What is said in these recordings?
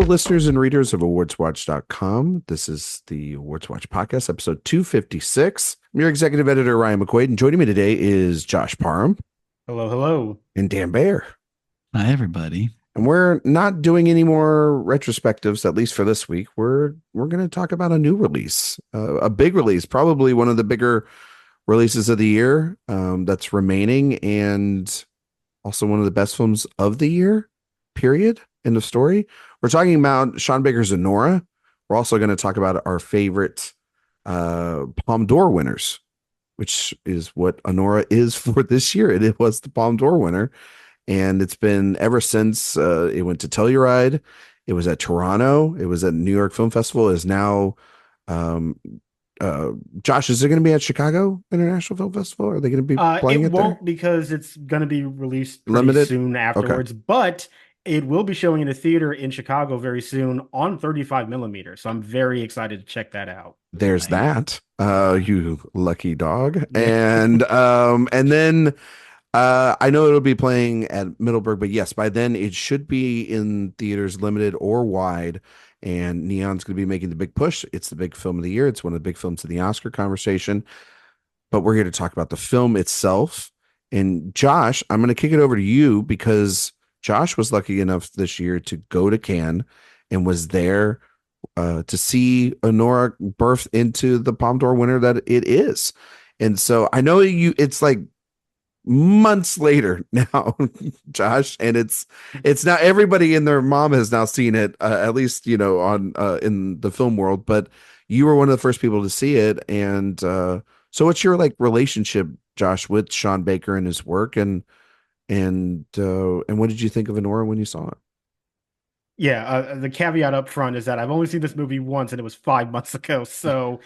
listeners and readers of AwardsWatch.com. This is the Awards Watch Podcast, episode 256. I'm your executive editor, Ryan McQuade, and joining me today is Josh Parham. Hello, hello. And Dan Bayer. Hi, everybody. And we're not doing any more retrospectives, at least for this week. We're going to talk about a new release, a big release, probably one of the bigger releases of the year that's remaining, and also one of the best films of the year, period. End of story. We're talking about Sean Baker's Anora. We're also going to talk about our favorite Palme d'Or winners, which is what Anora is for this year. It was the Palme d'Or winner, and it's been ever since. It went to Telluride. It was at Toronto. It was at New York Film Festival. It is now, Josh, is it going to be at Chicago International Film Festival? Are they going to be playing it there? It won't, because it's going to be released Limited? soon afterwards, Okay. But it will be showing in a theater in Chicago very soon on 35 millimeters. So I'm very excited to check that out. There's Nice. that. You lucky dog. And then I know it'll be playing at Middleburg, but yes, by then it should be in theaters, limited or wide. And Neon's going to be making the big push. It's the big film of the year. It's one of the big films in the Oscar conversation. But we're here to talk about the film itself. And Josh, I'm going to kick it over to you because Josh was lucky enough this year to go to Cannes and was there to see Anora birth into the Palme d'Or winner that it is. And so I know it's like months later now, Josh, and it's now everybody and their mom has now seen it, at least, on in the film world, but you were one of the first people to see it. And so what's your relationship, Josh, with Sean Baker and his work, and what did you think of Anora when you saw it? Yeah, the caveat up front is that I've only seen this movie once, and it was 5 months ago. So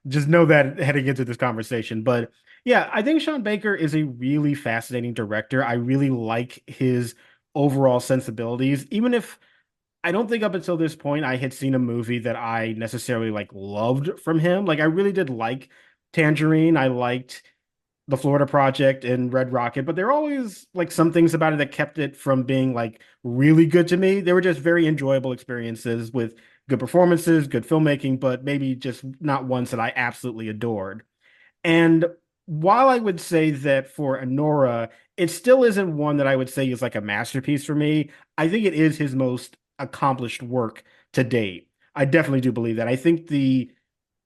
just know that heading into this conversation. But yeah, I think Sean Baker is a really fascinating director. I really like his overall sensibilities, even if I don't think up until this point I had seen a movie that I necessarily loved from him. Like, I really did like Tangerine. I liked the Florida Project and Red Rocket, but there are always some things about it that kept it from being really good to me. They were just very enjoyable experiences with good performances, good filmmaking, but maybe just not ones that I absolutely adored. And while I would say that for Anora, it still isn't one that I would say is a masterpiece for me. I think it is his most accomplished work to date. I definitely do believe that. I think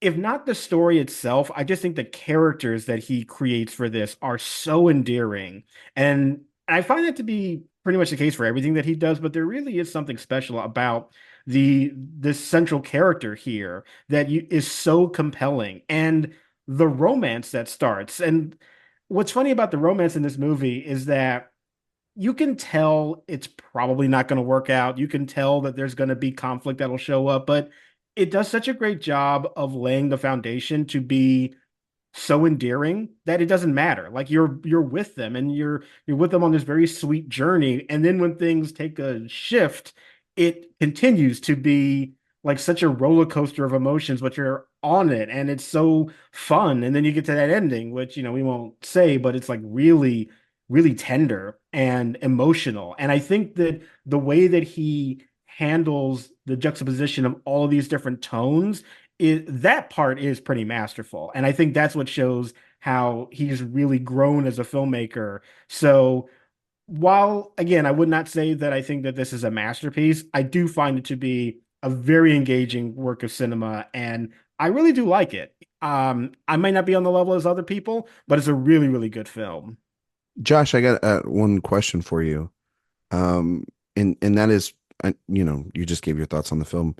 if not the story itself, I just think the characters that he creates for this are so endearing. And I find that to be pretty much the case for everything that he does, but there really is something special about this central character here that is so compelling. And the romance that starts. And what's funny about the romance in this movie is that you can tell it's probably not going to work out. You can tell that there's going to be conflict that'll show up, but it does such a great job of laying the foundation to be so endearing that it doesn't matter. Like, you're with them, and you're with them on this very sweet journey. And then when things take a shift, it continues to be such a roller coaster of emotions, but you're on it and it's so fun. And then you get to that ending, which, we won't say, but it's really, really tender and emotional. And I think that the way that he handles the juxtaposition of all of these different tones, that part is pretty masterful. And I think that's what shows how he's really grown as a filmmaker. So while, again, I would not say that I think that this is a masterpiece, I do find it to be a very engaging work of cinema, and I really do like it. I might not be on the level as other people, but it's a really, really good film. Josh, I got one question for you. And that is, you just gave your thoughts on the film.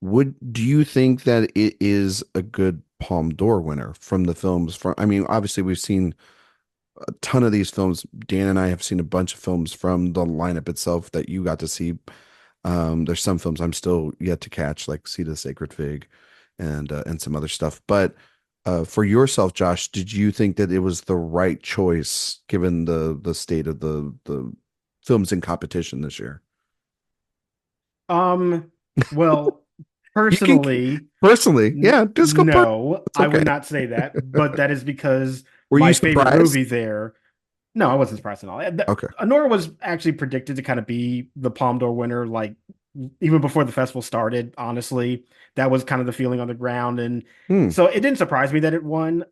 Do you think that it is a good Palme d'Or winner from the films? I mean, obviously we've seen a ton of these films. Dan and I have seen a bunch of films from the lineup itself that you got to see. There's some films I'm still yet to catch, like Seed of the Sacred Fig and some other stuff. But for yourself, Josh, did you think that it was the right choice given the state of the films in competition this year? Well, personally, yeah, just go. No, Okay. I would not say that, but that is because Were my you favorite surprised? movie there. No, I wasn't surprised at all. Okay. Anora was actually predicted to kind of be the Palme d'Or winner, even before the festival started, honestly. That was kind of the feeling on the ground. And Hmm. so it didn't surprise me that it won.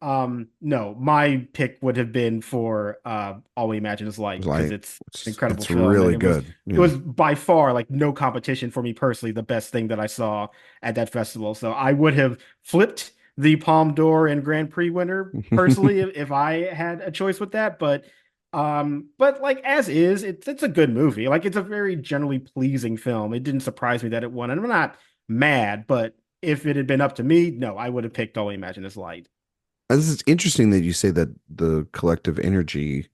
No, my pick would have been for All We Imagine Is Light because Like it's an incredible it's film. And really it was good. it Yeah. was by far like no competition for me personally, the best thing that I saw at that festival. So I would have flipped the Palme d'Or and Grand Prix winner personally if I had a choice with that. But like as is, it's a good movie. Like it's a very generally pleasing film. It didn't surprise me that it won, and I'm not mad. But if it had been up to me, no, I would have picked Only Imagine This Light. This is interesting that you say that the collective energy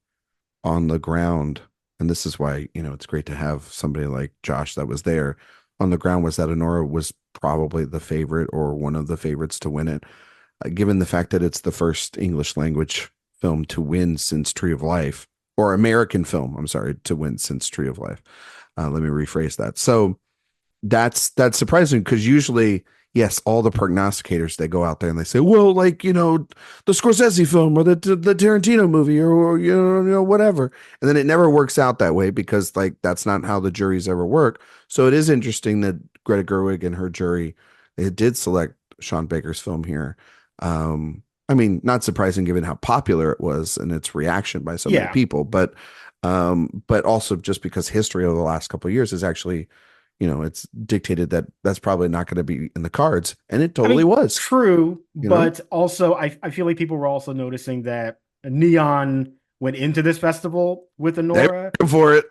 on the ground, and this is why, it's great to have somebody like Josh that was there on the ground, was that Anora was probably the favorite or one of the favorites to win it, given the fact that it's the first English language film to win since Tree of Life, or American film, I'm sorry, to win since Tree of Life. Let me rephrase that. So that's surprising because usually, yes, all the prognosticators, they go out there and they say, well, like, the Scorsese film or the Tarantino movie or whatever, and then it never works out that way because like that's not how the juries ever work. So it is interesting that Greta Gerwig and her jury, it did select Sean Baker's film here. I mean, not surprising given how popular it was and its reaction by so many Yeah, people, but also just because history over the last couple of years is actually, it's dictated that that's probably not going to be in the cards, and it I totally mean, was. true, You know, but also I feel like people were also noticing that Neon went into this festival with they were Anora. looking for it.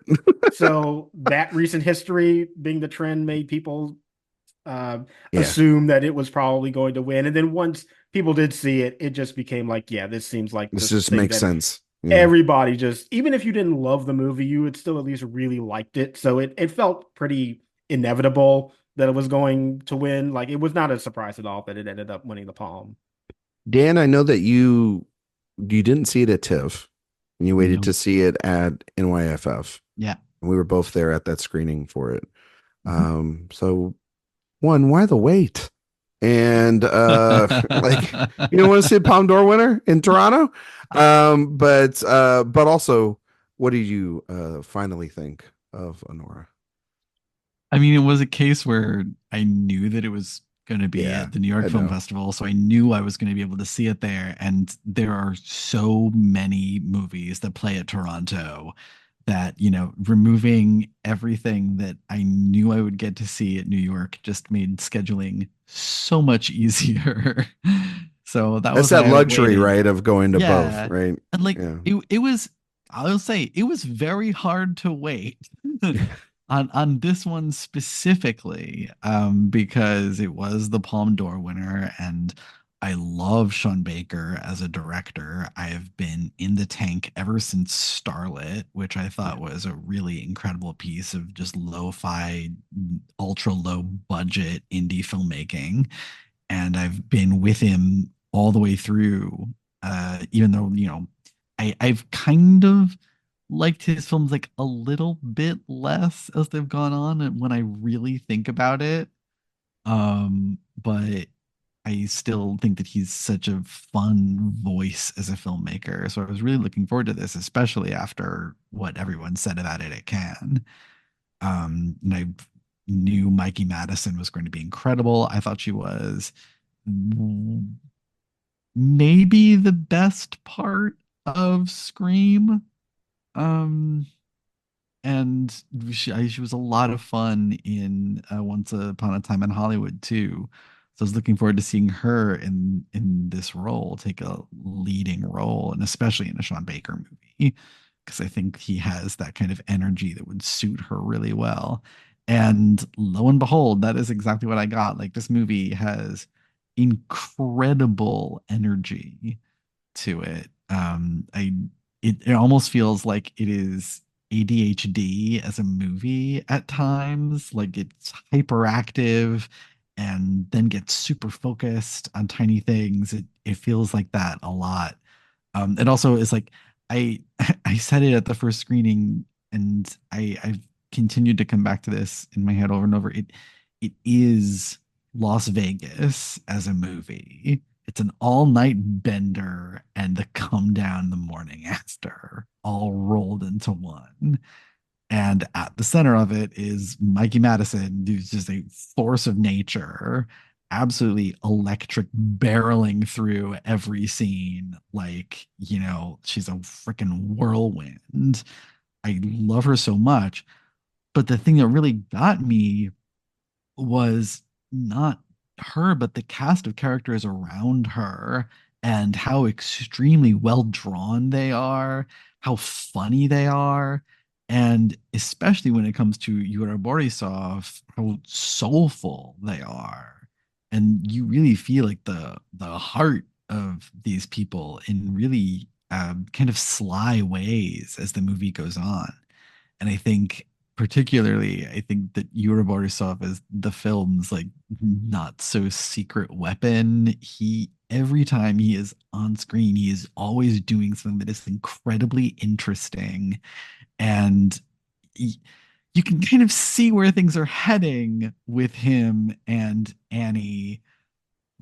So that recent history being the trend made people uh, Yeah, assume that it was probably going to win. And then once people did see it, it just became like, yeah, this seems like this the just thing makes that sense. Yeah, everybody just, even if you didn't love the movie, you would still at least really liked it. So it felt pretty inevitable that it was going to win. Like it was not a surprise at all that it ended up winning the Palm. Dan, I know that you didn't see it at TIFF, and you waited No. to see it at NYFF, Yeah. and we were both there at that screening for it. Mhm. So one, why the wait? And like you don't want to see a Palme d'Or winner in Toronto. But also, what did you finally think of Honora? I mean, it was a case where I knew that it was going to be Yeah, at the New I York Film know. Festival, so I knew I was going to be able to see it there. And there are so many movies that play at Toronto that, removing everything that I knew I would get to see at New York just made scheduling so much easier. So that That's was that why I luxury, waited. right, of going to both, Yeah. right? And like Yeah. it was, I'll say it was very hard to wait on this one specifically, because it was the Palme d'Or winner, and I love Sean Baker as a director. I have been in the tank ever since Starlet, which I thought Yeah. was a really incredible piece of just lo-fi, ultra low budget indie filmmaking. And I've been with him all the way through, even though, I've kind of liked his films like a little bit less as they've gone on and when I really think about it. But I still think that he's such a fun voice as a filmmaker. So I was really looking forward to this, especially after what everyone said about it at Cannes. And I knew Mikey Madison was going to be incredible. I thought she was maybe the best part of Scream. Um, and she was a lot of fun in Once Upon a Time in Hollywood too. So I was looking forward to seeing her in this role, take a leading role, and especially in a Sean Baker movie, because I think he has that kind of energy that would suit her really well. And lo and behold, that is exactly what I got. Like this movie has incredible energy to it. It almost feels like it is ADHD as a movie at times. Like it's hyperactive and then gets super focused on tiny things. It feels like that a lot. It also is like I I said it at the first screening, and I've continued to come back to this in my head over and over. It is Las Vegas as a movie. It's an all-night bender and the come down the morning after all rolled into one. And at the center of it is Mikey Madison, who's just a force of nature, absolutely electric, barreling through every scene. Like, she's a freaking whirlwind. I love her so much. But the thing that really got me was not her, but the cast of characters around her and how extremely well drawn they are, how funny they are, and especially when it comes to Yura Borisov, how soulful they are. And you really feel like the heart of these people in really kind of sly ways as the movie goes on. And I think particularly, I think that Yura Borisov is the film's like not so secret weapon. Every time he is on screen, he is always doing something that is incredibly interesting. And you can kind of see where things are heading with him and Annie.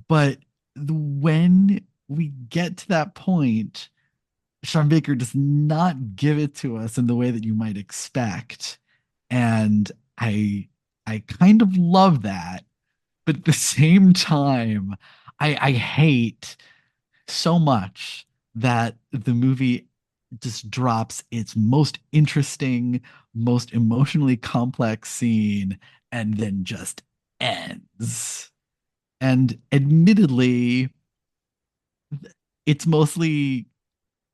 But when we get to that point, Sean Baker does not give it to us in the way that you might expect. And I kind of love that, but at the same time, I hate so much that the movie just drops its most interesting, most emotionally complex scene and then just ends. And admittedly, it's mostly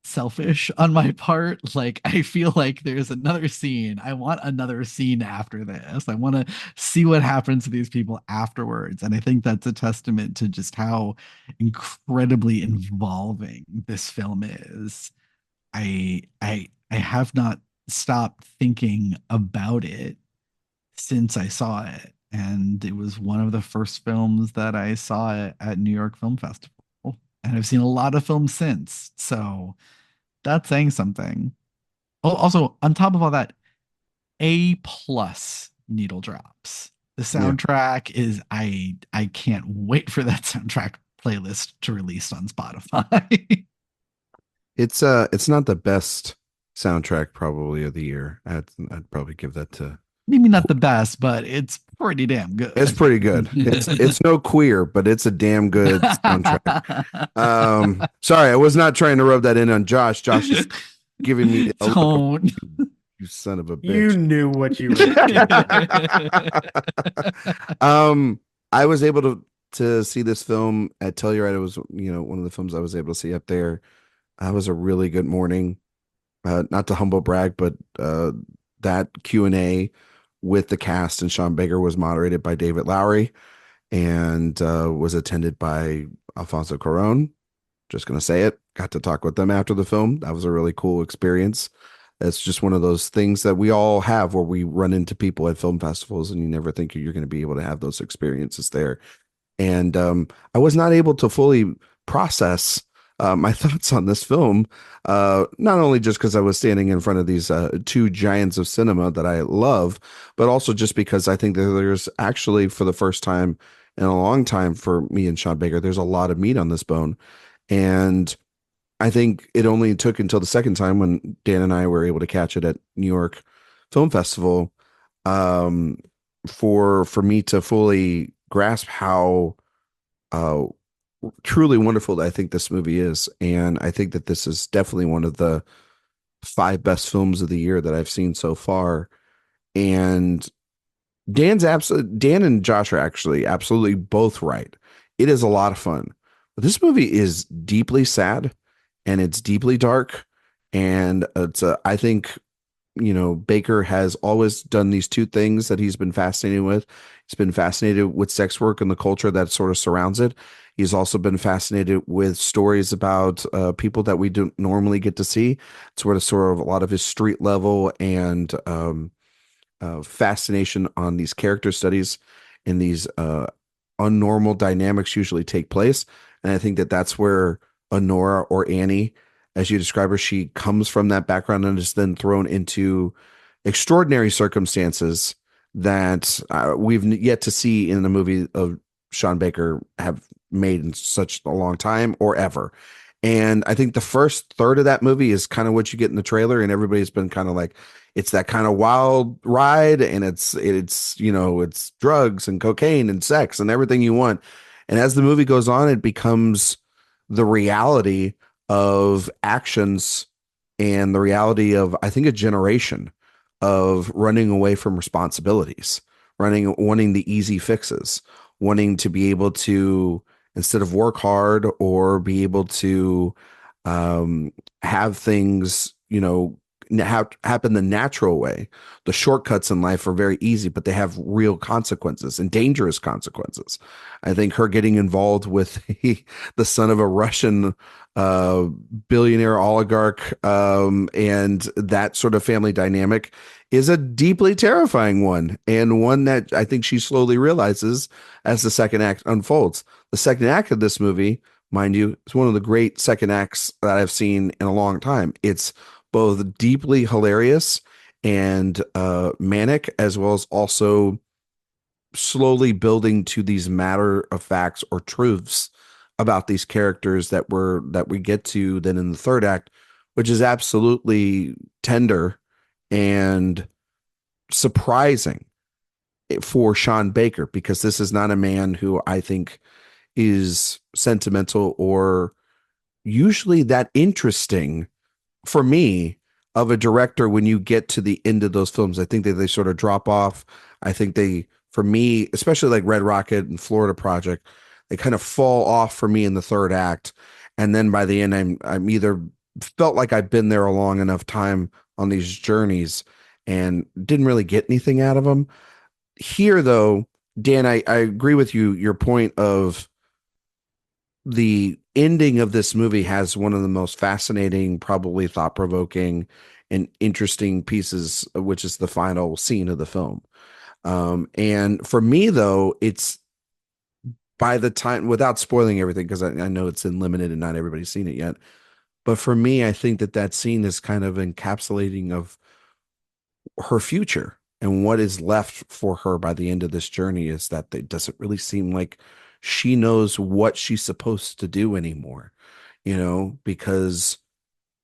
selfish on my part. Like, I feel like there's another scene. I want another scene after this. I want to see what happens to these people afterwards. And I think that's a testament to just how incredibly involving this film is. I have not stopped thinking about it since I saw it. And it was one of the first films that I saw at New York Film Festival. And I've seen a lot of films since. So that's saying something. Also, on top of all that, A plus needle drops. The soundtrack is I can't wait for that soundtrack playlist to release on Spotify. It's not the best soundtrack probably of the year. I'd probably give that to, Maybe not the best, but it's pretty damn good. it's pretty good. It's no Queer, but it's a damn good soundtrack. Sorry, I was not trying to rub that in on Josh. Josh is giving me a look of, you son of a bitch. You knew what you were. I was able to see this film at Telluride. It was, one of the films I was able to see up there. It was a really good morning. Not to humble brag, but that Q&A with the cast and Sean Baker was moderated by David Lowery and was attended by Alfonso Cuarón. Just going to say it. Got to talk with them after the film. That was a really cool experience. It's just one of those things that we all have where we run into people at film festivals and you never think you're going to be able to have those experiences there. And I was not able to fully process my thoughts on this film, not only just because I was standing in front of these two giants of cinema that I love, but also just because I think that there's actually, for the first time in a long time for me and Sean Baker, there's a lot of meat on this bone. And I think it only took until the second time when Dan and I were able to catch it at New York Film Festival for me to fully grasp how truly wonderful that I think this movie is. And I think that this is definitely one of the 5 best films of the year that I've seen so far. And Dan and Josh are actually absolutely both right. It is a lot of fun. But this movie is deeply sad and it's deeply dark. And I think, Baker has always done these two things that he's been fascinated with. He's been fascinated with sex work and the culture that sort of surrounds it. He's also been fascinated with stories about people that we don't normally get to see. It's sort of a lot of his street level and fascination on these character studies and these unnormal dynamics usually take place. And I think that that's where Anora, or Annie, as you describe her, she comes from that background and is then thrown into extraordinary circumstances that we've yet to see in the movie of Sean Baker have made in such a long time or ever. And I think the first third of that movie is kind of what you get in the trailer, and everybody's been kind of like, it's that kind of wild ride, and it's it's drugs and cocaine and sex and everything you want. And as the movie goes on, it becomes the reality of actions and the reality of, I think, a generation of running away from responsibilities, wanting the easy fixes, wanting to be able to, instead of work hard or be able to have things, happen the natural way. The shortcuts in life are very easy, but they have real consequences and dangerous consequences. I think her getting involved with the son of a Russian billionaire oligarch, and that sort of family dynamic is a deeply terrifying one, and one that I think she slowly realizes as the second act unfolds. The second act of this movie, mind you, is one of the great second acts that I've seen in a long time. It's both deeply hilarious and manic, as well as also slowly building to these matter of facts or truths about these characters that we get to then in the third act, which is absolutely tender and surprising for Sean Baker, because this is not a man who I think is sentimental or usually that interesting for me of a director. When you get to the end of those films, I think that they sort of drop off. I think they, for me, especially like Red Rocket and Florida Project, they kind of fall off for me in the third act. And then by the end, I'm either felt like I've been there a long enough time on these journeys and didn't really get anything out of them. Here, though, Dan, I agree with you. Your point of the ending of this movie has one of the most fascinating, probably thought-provoking and interesting pieces, which is the final scene of the film. And for me, though, it's, by the time, without spoiling everything, because I know it's in limited and not everybody's seen it yet, but for me, I think that scene is kind of encapsulating of her future, and what is left for her by the end of this journey is that it doesn't really seem like she knows what she's supposed to do anymore, because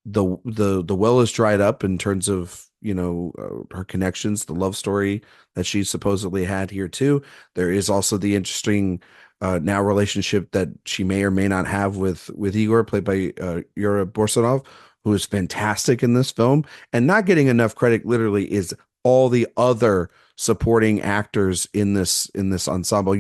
the well is dried up in terms of her connections, the love story that she supposedly had here too. There is also the interesting now relationship that she may or may not have with Igor, played by Yura Borsonov, who is fantastic in this film, and not getting enough credit literally is all the other supporting actors in this ensemble.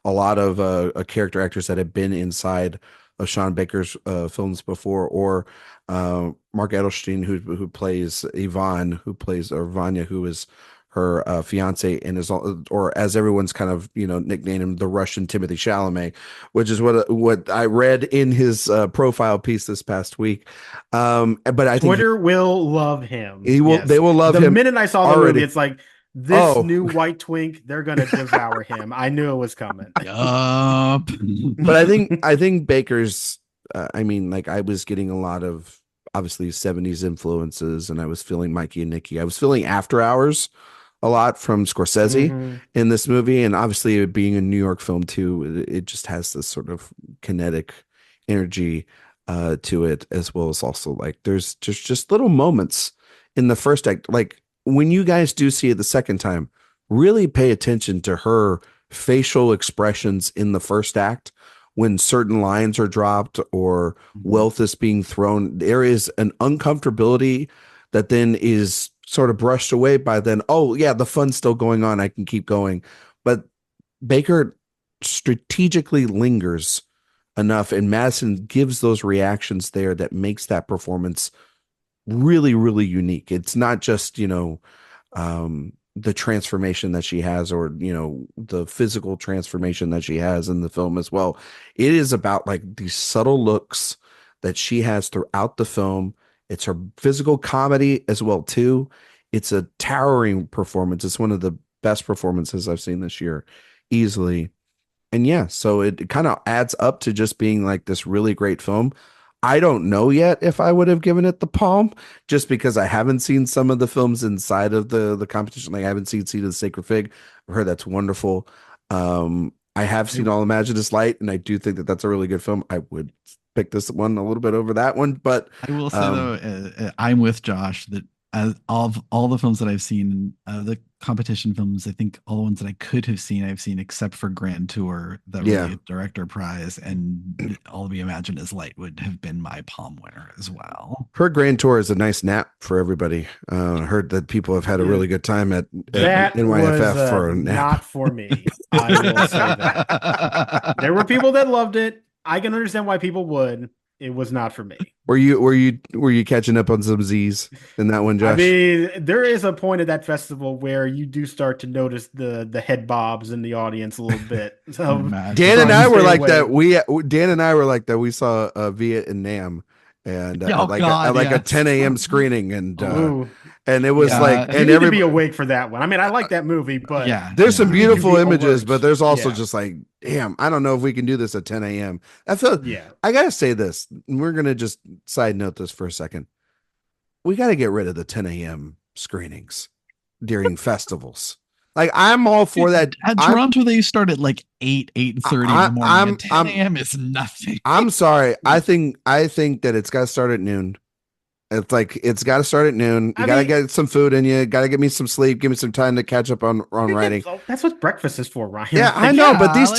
A lot of character actors that have been inside of Sean Baker's films before, or Mark Edelstein, who plays Yvonne, or Vanya, who is her fiance, and or as everyone's kind of nicknamed him, the Russian Timothy Chalamet, which is what I read in his profile piece this past week. But I think Twitter will love him. They will love him. The minute I saw the already. movie, it's like, this new white twink, they're gonna devour him. I knew it was coming. Yup. But I think Baker's. I mean, like, I was getting a lot of obviously 70s influences, and I was feeling Mikey and Nicky. I was feeling After Hours a lot from Scorsese in this movie, and obviously it being a New York film too, it just has this sort of kinetic energy to it, as well as also like there's just little moments in the first act. Like, when you guys do see it the second time, really pay attention to her facial expressions in the first act. When certain lines are dropped or wealth is being thrown, there is an uncomfortability that then is sort of brushed away by then, oh yeah, the fun's still going on, I can keep going. But Baker strategically lingers enough, and Madison gives those reactions there that makes that performance really, really unique. It's not just the transformation that she has, or the physical transformation that she has in the film as well. It is about like these subtle looks that she has throughout the film. It's her physical comedy as well too. It's a towering performance. It's one of the best performances I've seen this year, easily. And yeah, so it kind of adds up to just being like this really great film. I don't know yet if I would have given it the palm, just because I haven't seen some of the films inside of the competition. Like, I haven't seen Seed of the Sacred Fig. I've heard that's wonderful. I have seen All Imagine Is Light, and I do think that that's a really good film. I would pick this one a little bit over that one, but I will say though, I'm with Josh that Of all the films that I've seen, the competition films, I think all the ones that I could have seen, I've seen except for Grand Tour, that were Yeah. the director prize, and All We Imagine Is Light would have been my Palme winner as well. Her Grand Tour is a nice nap for everybody. I heard that people have had a really good time at That NYFF was for a nap. not for me. I will say that. There were people that loved it. I can understand why people would. It was not for me. Were you catching up on some Z's in that one, Josh? I mean, there is a point at that festival where you do start to notice the head bobs in the audience a little bit. So Dan and I were like away. that. Dan and I were like that. We saw Viet and Nam, and a 10 a.m. screening, and it was like, and you need to be awake for that one. I mean, I like that movie, but there's some beautiful images, but there's also just like, damn, I don't know if we can do this at 10 a.m. I gotta say this. We're gonna just side note this for a second. We got to get rid of the 10 a.m. screenings during festivals. Like, I'm all for that. At Toronto, they start at like 8:30 in the morning. 10 a.m. is nothing. I'm sorry. I think that it's got to start at noon. It's like, it's got to start at noon. You got to get some food in you. Got to get me some sleep. Give me some time to catch up on writing. That's what breakfast is for, Ryan. Yeah, I know. But these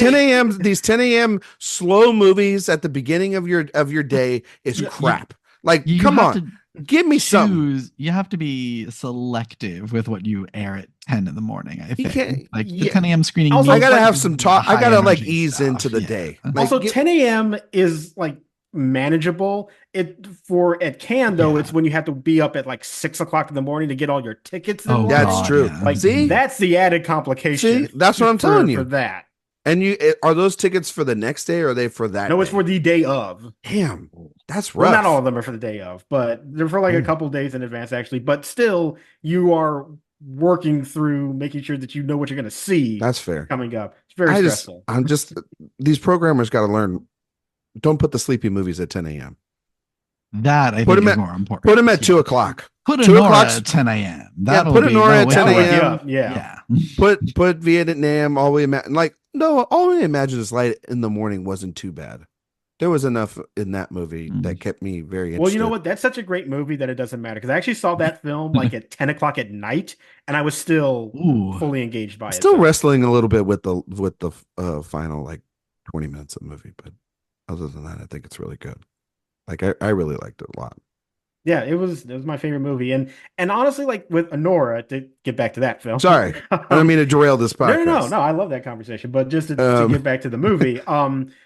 10 a.m. slow movies at the beginning of your day is crap. Like, come on. Give me some. You have to be selective with what you air at 10 in the morning. I think the 10 a.m. screening. Also, I gotta have some talk. I gotta like ease into the day. Also, 10 a.m. is like manageable. At Cannes though, it's when you have to be up at like 6 o'clock in the morning to get all your tickets. That's true. Like, see, that's the added complication. See, that's what I'm telling you. For that. And are those tickets for the next day, or are they for that? No, it's for the day of. Damn, that's rough. Well, not all of them are for the day of, but they're for like a couple days in advance, actually. But still, you are working through making sure that you know what you're going to see. That's fair. Coming up, it's very stressful. These programmers got to learn. Don't put the sleepy movies at 10 a.m. That I think is more important. Put them at 2 o'clock. Put Anora at 10 a.m. Put Anora at 10 a.m. Yeah. Put Vietnam. All We Imagine. Like, no, All We Imagine Is Light in the morning wasn't too bad. There was enough in that movie that kept me very interested. Well, you know what? That's such a great movie that it doesn't matter, because I actually saw that film like at 10 o'clock at night, and I was still fully engaged by it. Still wrestling a little bit with the final like 20 minutes of the movie, but other than that, I think it's really good. Like, I really liked it a lot. Yeah, it was my favorite movie, and honestly, like with Anora, to get back to that film. Sorry, I don't mean to derail this podcast. No, I love that conversation, but just to get back to the movie.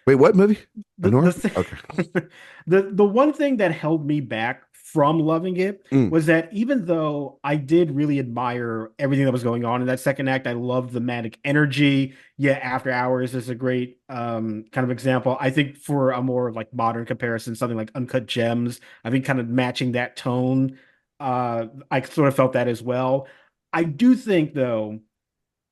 Wait, what movie? Okay. The one thing that held me back from loving it was that even though I did really admire everything that was going on in that second act, I loved the manic energy. Yeah, After Hours is a great kind of example. I think for a more like modern comparison, something like Uncut Gems, I think kind of matching that tone, I sort of felt that as well. I do think though,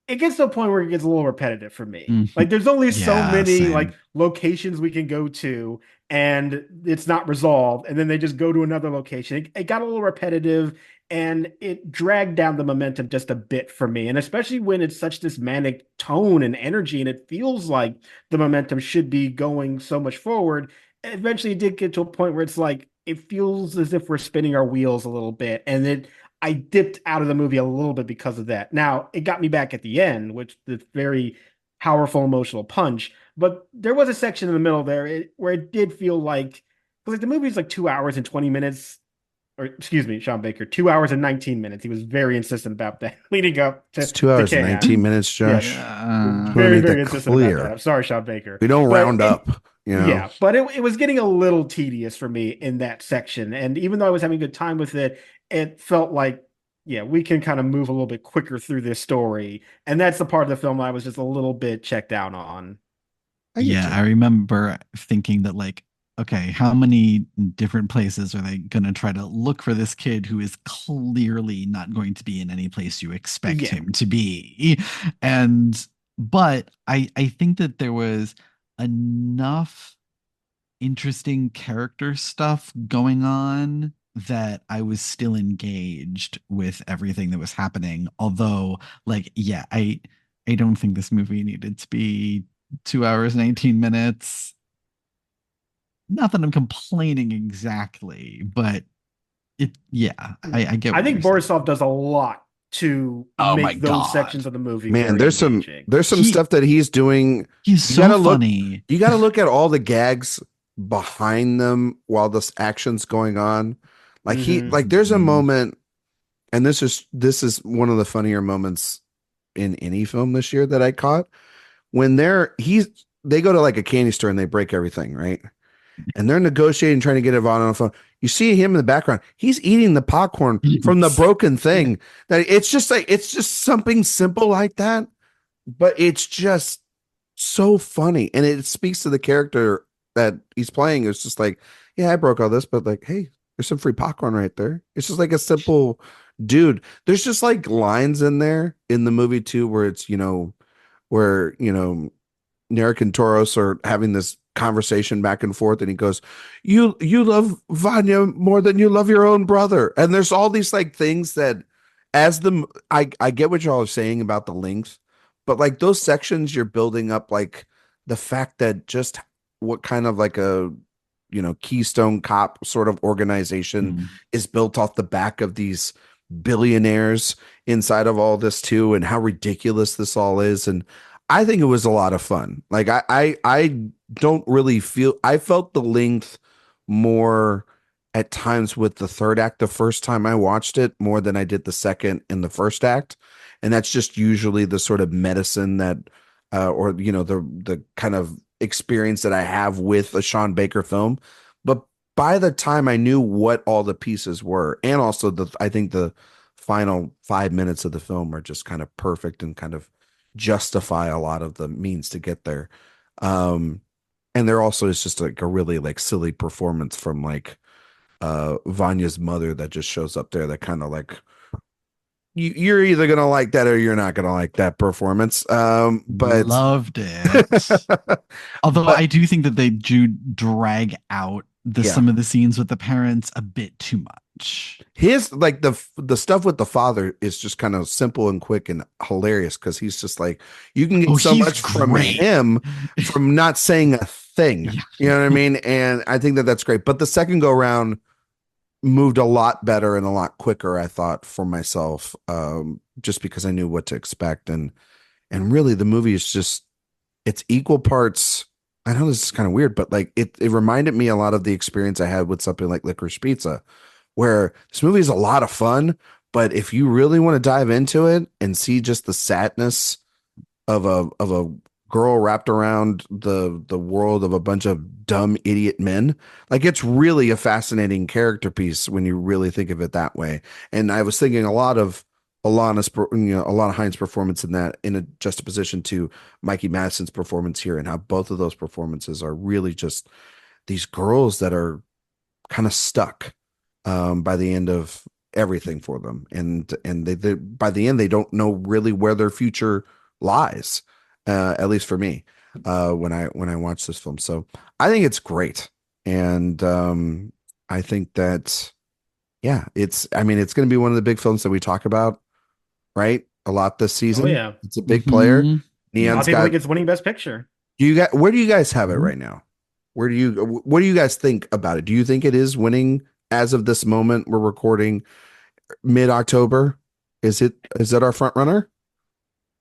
it gets to a point where it gets a little repetitive for me. Like, there's only so many like locations we can go to, and it's not resolved, and then they just go to another location. It got a little repetitive, and it dragged down the momentum just a bit for me. And especially when it's such this manic tone and energy, and it feels like the momentum should be going so much forward. Eventually, it did get to a point where it's like, it feels as if we're spinning our wheels a little bit, and I dipped out of the movie a little bit because of that. Now, it got me back at the end, which is very powerful emotional punch. But there was a section in the middle there where it did feel like the movie's like 2 hours and 20 minutes, or excuse me, Sean Baker, 2 hours and 19 minutes. He was very insistent about that leading up to. It's 2 hours and 19 minutes, Josh. Very, very insistent about that. I'm sorry, Sean Baker. We don't round up. You know? Yeah, but it was getting a little tedious for me in that section. And even though I was having a good time with it, it felt like, we can kind of move a little bit quicker through this story. And that's the part of the film I was just a little bit checked out on. I remember thinking that, like, okay, how many different places are they going to try to look for this kid who is clearly not going to be in any place you expect him to be? But I think that there was enough interesting character stuff going on that I was still engaged with everything that was happening. Although, like, I don't think this movie needed to be 2 hours and 18 minutes. Not that I'm complaining exactly, but I get I what think you're saying. Borisov does a lot to Oh my make those God. sections of the movie Man, very engaging. there's some He stuff that he's doing. he's You so gotta look funny. you gotta look at all the gags behind them while this action's going on. Hmm. There's a Mhm. moment, and this is one of the funnier moments in any film this year that I caught when they go to like a candy store and they break everything, right? And they're negotiating, trying to get Yvonne on the phone. You see him in the background. He's eating the popcorn from the Yes. broken thing. That it's just something simple like that, but it's just so funny, and it speaks to the character that he's playing. It's just like, yeah, I broke all this, but like, hey, there's some free popcorn right there. It's just like a simple dude. There's just like lines in there in the movie too, where it's where Narek and Toros are having this conversation back and forth, and he goes, "You love Vanya more than you love your own brother." And there's all these like things that, I get what y'all are saying about the length, but like those sections you're building up, like the fact that just what kind of like a Keystone Cop sort of organization Mm. is built off the back of these billionaires inside of all this too, and how ridiculous this all is. And I think it was a lot of fun. Like I don't really feel I felt the length more at times with the third act the first time I watched it more than I did the second and the first act. And that's just usually the sort of medicine that or the kind of experience that I have with a Sean Baker film. But by the time I knew what all the pieces were, and also I think the final 5 minutes of the film are just kind of perfect and kind of justify a lot of the means to get there. Um, and there also is just like a really like silly performance from like Vanya's mother that just shows up there that kind of like you're either gonna like that or you're not gonna like that performance. But Loved it. Although but I do think that they do drag out yeah, some of the scenes with the parents a bit too much. his like the stuff with the father is just kind of simple and quick and hilarious because he's just like you can get Oh, so he's much from great. him from not saying a thing. Yeah. You know what I mean? And I think that that's great. But the second go round moved a lot better and a lot quicker, I thought, for myself, just because I knew what to expect. And really the movie is just it's equal parts. I know this is kind of weird, but like it reminded me a lot of the experience I had with something like Licorice Pizza, where this movie is a lot of fun, but if you really want to dive into it and see just the sadness of a girl wrapped around the world of a bunch of dumb idiot men, like it's really a fascinating character piece when you really think of it that way. And I was thinking a lot of Alana Hines' performance in that in a juxtaposition to Mikey Madison's performance here, and how both of those performances are really just these girls that are kind of stuck by the end of everything for them, and they by the end they don't know really where their future lies, at least for me, when I watch this film. So I think it's great, and I think that yeah, I mean it's going to be one of the big films that we talk about, right, a lot this Oh season. yeah, It's a big player. Mhm. a lot of Neon's people got. think it's winning Best Picture. Where do you guys have it Mhm. right now? What do you guys think about it? Do you think it is winning as of this moment? We're recording mid-October. Is that our front runner?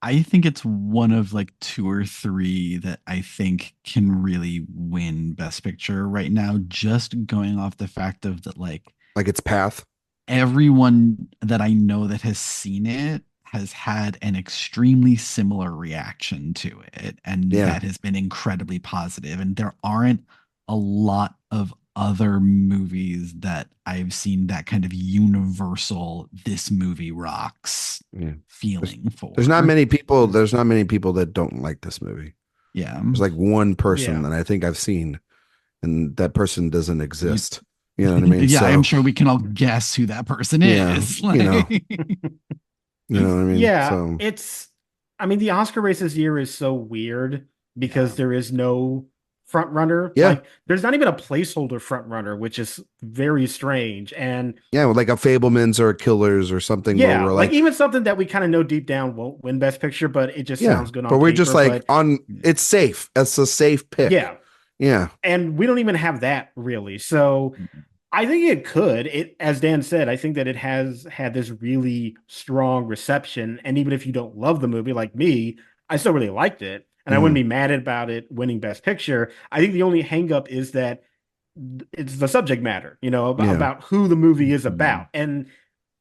I think it's one of like two or three that I think can really win Best Picture right now, just going off the fact of that, like Like its path? everyone that I know that has seen it has had an extremely similar reaction to it, and Yeah. that has been incredibly positive. And there aren't a lot of other movies that I've seen that kind of universal "this movie rocks" Yeah. feeling There's not for. many people, there's not many people that don't like this movie. Yeah. There's like one person Yeah. that I think I've seen, and that person doesn't You- exist. You know what I mean? yeah, I'm So sure we can all guess who that person yeah, is. you know what I mean? Yeah, So I mean, the Oscar race this year is so weird because yeah. there is no front runner. Yeah. Like, there's not even a placeholder front runner, which is very strange. And Yeah, like a Fablemans or a Killers or something where yeah, we're like like, even something that we kind of know deep down won't win Best Picture, but it just yeah, sounds good but on we're just paper. like But on it's safe. It's a safe pick. yeah, Yeah. and we don't even have that really. So I think it could. As Dan said, I think that it has had this really strong reception. And even if you don't love the movie like me, I still really liked it. And I wouldn't Mhm. be mad about it winning Best Picture. I think the only hang up is that it's the subject matter, Yeah. about who the movie is Mhm. about. And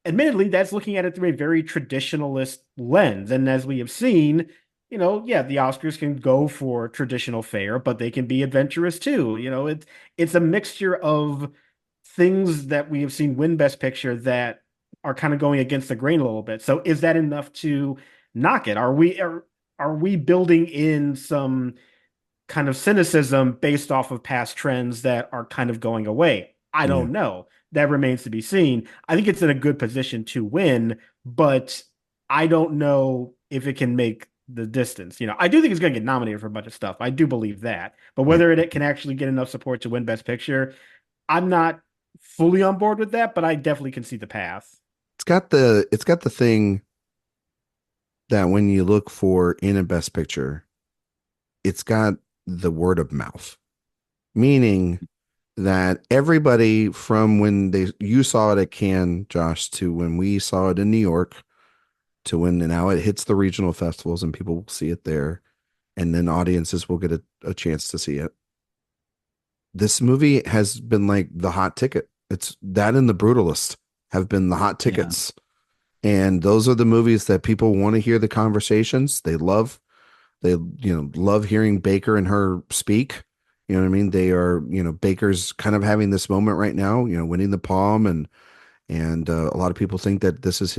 admittedly, that's looking at it through a very traditionalist lens. And as we have seen, yeah, the Oscars can go for traditional fare, but they can be adventurous too. It's a mixture of things that we have seen win Best Picture that are kind of going against the grain a little bit. So is that enough to knock it? Are we building in some kind of cynicism based off of past trends that are kind of going away? I Yeah. don't know. That remains to be seen. I think it's in a good position to win, but I don't know if it can make the distance. I do think it's going to get nominated for a bunch of stuff. I do believe that. But Yeah. whether it can actually get enough support to win Best Picture, I'm not fully on board with that, but I definitely can see the path. It's got the thing that when you look for in a best picture, it's got the word of mouth, meaning that everybody from when you saw it at Cannes, Josh, to when we saw it in New York, to when now it hits the regional festivals and people will see it there, and then audiences will get a chance to see it. This movie has been like the hot ticket. It's that and The Brutalist have been the hot Yeah. tickets. And those are the movies that people want to hear the conversations. They love hearing Baker and her speak. You know what I mean? They are, Baker's kind of having this moment right now, winning the Palm, and a lot of people think that this is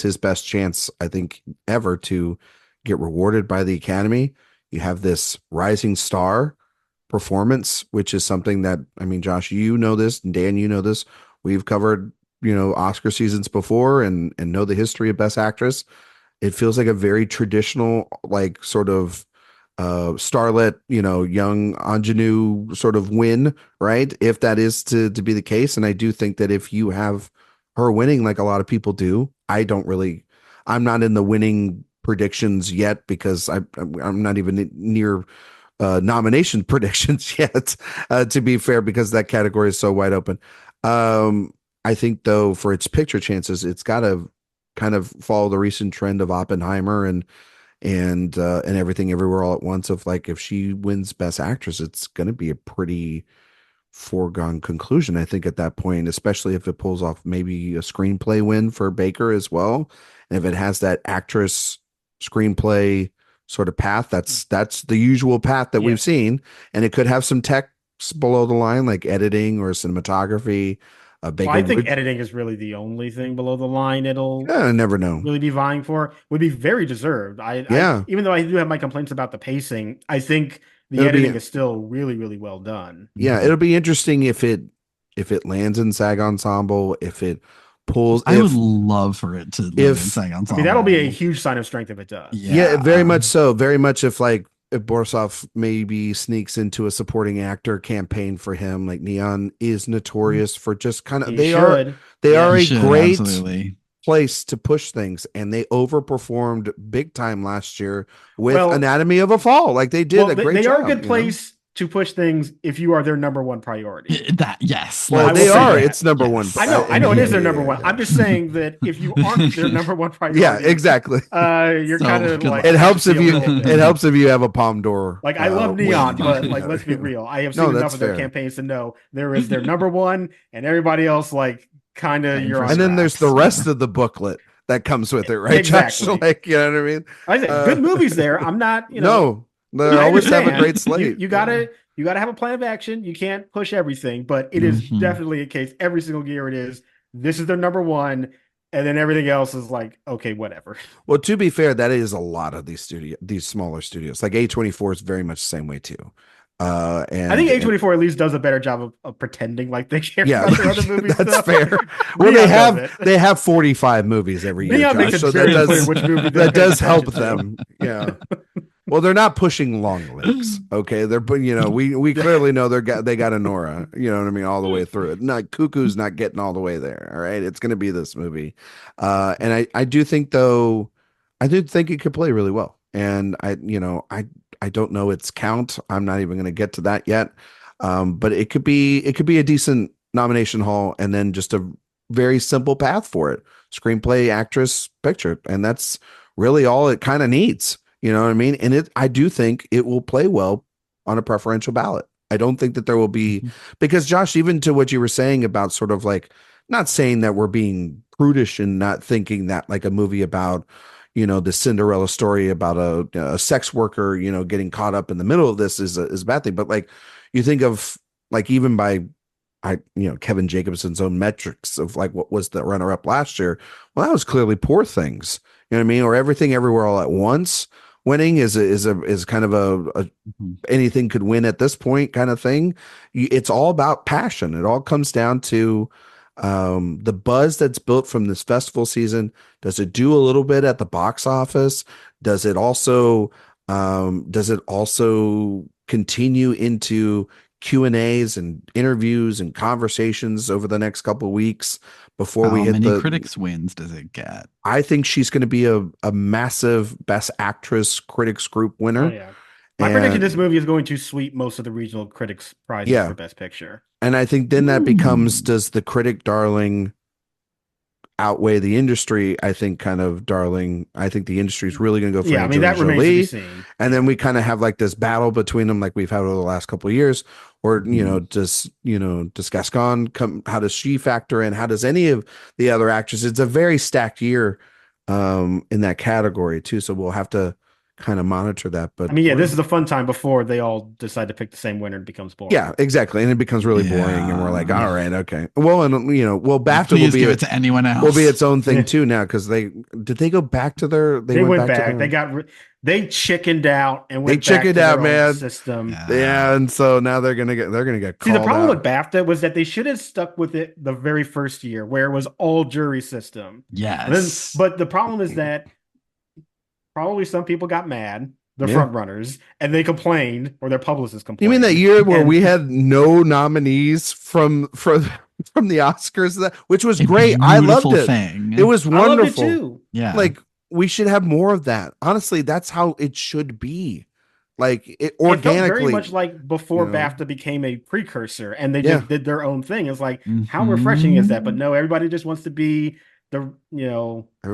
his best chance, I think, ever to get rewarded by the Academy. You have this rising star performance, which is something that, I mean, Josh, you know this, and Dan, you know this. We've covered, Oscar seasons before and know the history of Best Actress. It feels like a very traditional, like sort of starlet, young ingenue sort of win, right? If that is to be the case. And I do think that if you have her winning, like a lot of people do, I'm not in the winning predictions yet because I'm not even near nomination predictions yet, to be fair, because that category is so wide open. I think though, for its picture chances, it's got to kind of follow the recent trend of Oppenheimer and Everything Everywhere All at Once, of like, if she wins Best Actress, it's going to be a pretty foregone conclusion, I think, at that point, especially if it pulls off maybe a screenplay win for Baker as well. And if it has that actress screenplay sort of path, that's the usual path that Yeah. we've seen. And it could have some text below the line, like editing or cinematography. Well, Baker I think would, editing is really the only thing below the line it'll never know. really be vying for. Would be very deserved. I Yeah, even though I do have my complaints about the pacing, I think the it'll be editing is still really, really well done. yeah, Mhm. it'll be interesting if it lands in SAG Ensemble, if it pulls, I would love for it to land in if SAG I mean, that'll be a Ensemble. huge sign of strength if it does. yeah, very Yeah. much so. Very much if Borisov maybe sneaks into a supporting actor campaign for him, like Neon is notorious for just kind of He should. they Yeah. are You a should, great absolutely. place to push things, and they overperformed big time last year with Well, Anatomy of a Fall. Like they did well, a they, great they are a job, good place to push things if you are their number one priority. That, yes, Well, I will they say are. that. It's number one. yes. I know it Yeah, is their yeah, number yeah, one. yeah. I'm just saying that if you aren't their number one Yeah, priority, exactly. you're kind So of good like, luck. It I should helps if feel a you little it bit. helps if you have a Palm d'Or Like I love win Neon, but behind like you. let's be real. I have No, seen enough that's of their fair. campaigns to know there is their number one, and everybody else like kind of Playing you're for on And your then own. there's the scraps. rest Yeah. of the booklet that comes with it, right, Josh? Exactly. Like, you know what I mean? I said good movies there. I'm not, No, they I always have a understand. great slate. You Yeah. gotta have a plan of action. You can't push everything, but it is Mhm. definitely a case every single year it is. This is their number one, and then everything else is like, okay, whatever. Well, to be fair, that is a lot of these smaller studios. Like A24 is very much the same way too. I think And A24 at least does a better job of pretending like they care yeah, about their other movies, that's though. fair. Well, Neon does it. they have 45 movies every year, Neon makes Josh. it So that very clear does which movie they're that paying does help attention to. them. Yeah. Well, they're not pushing long legs. Okay, they're putting. We clearly know they got Anora. You know what I mean, all the way through it. Not Cuckoo's not getting all the way there. All right, it's going to be this movie, and I do think though, I do think it could play really well. And I don't know its count. I'm not even going to get to that yet. But it could be a decent nomination haul, and then just a very simple path for it: screenplay, actress, picture, and that's really all it kind of needs. You know what I mean? And I do think it will play well on a preferential ballot. I don't think that there will be, because Josh, even to what you were saying about sort of like, not saying that we're being prudish and not thinking that like a movie about, the Cinderella story about a sex worker, getting caught up in the middle of this is a bad thing. But like, you think of like, even by Kevin Jacobson's own metrics of like what was the runner up last year. Well, that was clearly Poor Things. You know what I mean? Or Everything Everywhere All at Once. Winning is kind of a anything could win at this point kind of thing. It's all about passion. It all comes down to the buzz that's built from this festival season. Does it do a little bit at the box office? Does it also continue into Q&As and interviews and conversations over the next couple of weeks before we hit How many critics wins does it get? I think she's going to be a massive Best Actress critics group winner. Oh, yeah. My prediction: this movie is going to sweep most of the regional critics prizes for Best Picture. And I think then that becomes, does the critic darling outweigh the industry? I think the industry is really going to go for Angelina that remains Jolie. to be seen. And then we kind of have like this battle between them, like we've had over the last couple of years. Or does Gascon come? How does she factor in? How does any of the other actresses? It's a very stacked year in that category too. So we'll have to kind of monitor that. But this is a fun time before they all decide to pick the same winner and it becomes boring. Yeah, exactly, and it becomes really boring, and we're like, all right, okay. Well, and BAFTA Please will be give it to anyone else. Will be its own thing too now, because they go back to their they went back. They chickened out and went back to their own system. Yeah, and so now they're gonna get called. See, the problem out. with BAFTA was that they should have stuck with it the very first year, where it was all jury system. Yes, but the problem is that probably some people got mad, the front runners, and they complained, or their publicists complained. You mean that year where we had no nominees from the Oscars, which was great. I loved it. It was wonderful. I loved it too. Yeah, like we should have more of that. Honestly, that's how it should be. Like it organically, it felt very much like before BAFTA became a precursor, and they just did their own thing. It's like, how refreshing is that? But no, everybody just wants to be a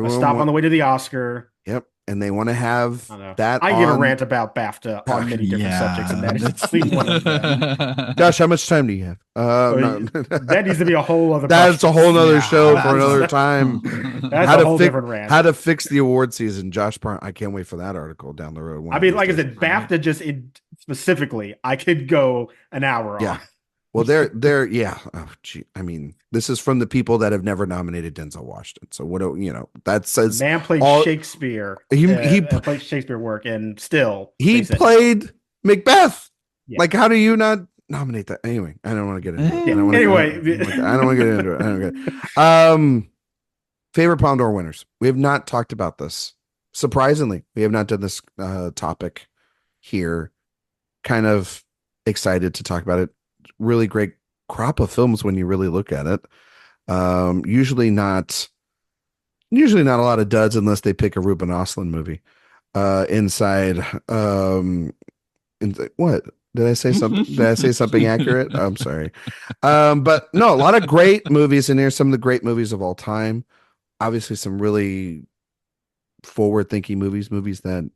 stop on the way to the Oscar. Yep. And they want to have that. I give a rant about BAFTA on many different subjects, and that is one of them. Gosh, how much time do you have? That needs to be a whole other. That's a whole other show for another time. That's a whole different rant. How to fix the award season, Josh Parham. I can't wait for that article down the road. I mean, like I said, BAFTA just specifically, I could go an hour on. Well, they're yeah. Oh, gee. I mean, this is from the people that have never nominated Denzel Washington. So what that says? Man played Shakespeare. He played Shakespeare work, and still he played Macbeth. Yeah. Like, how do you not nominate that? Anyway, I don't want to get into it. I don't want to get into it. I don't get it. Favorite Palme d'Or winners. We have not talked about this. Surprisingly, we have not done this topic here. Kind of excited to talk about it. Really great crop of films when you really look at it. Usually not a lot of duds unless they pick a Ruben Östlund movie. Inside what? Did I say something? Did I say something accurate? I'm sorry. But no, a lot of great movies in here. Some of the great movies of all time. Obviously some really forward-thinking movies that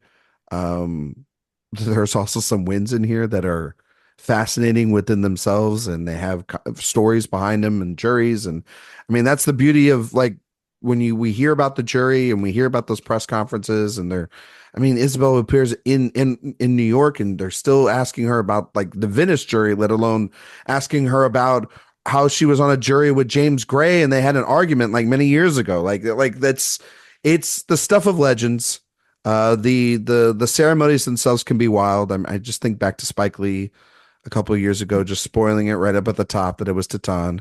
there's also some wins in here that are fascinating within themselves, and they have stories behind them and juries. And I mean, that's the beauty of like when we hear about the jury and we hear about those press conferences, and Isabel appears in New York, and they're still asking her about like the Venice jury, let alone asking her about how she was on a jury with James Gray and they had an argument like many years ago. Like it's the stuff of legends. The ceremonies themselves can be wild. I just think back to Spike Lee a couple of years ago, just spoiling it right up at the top that it was Titane.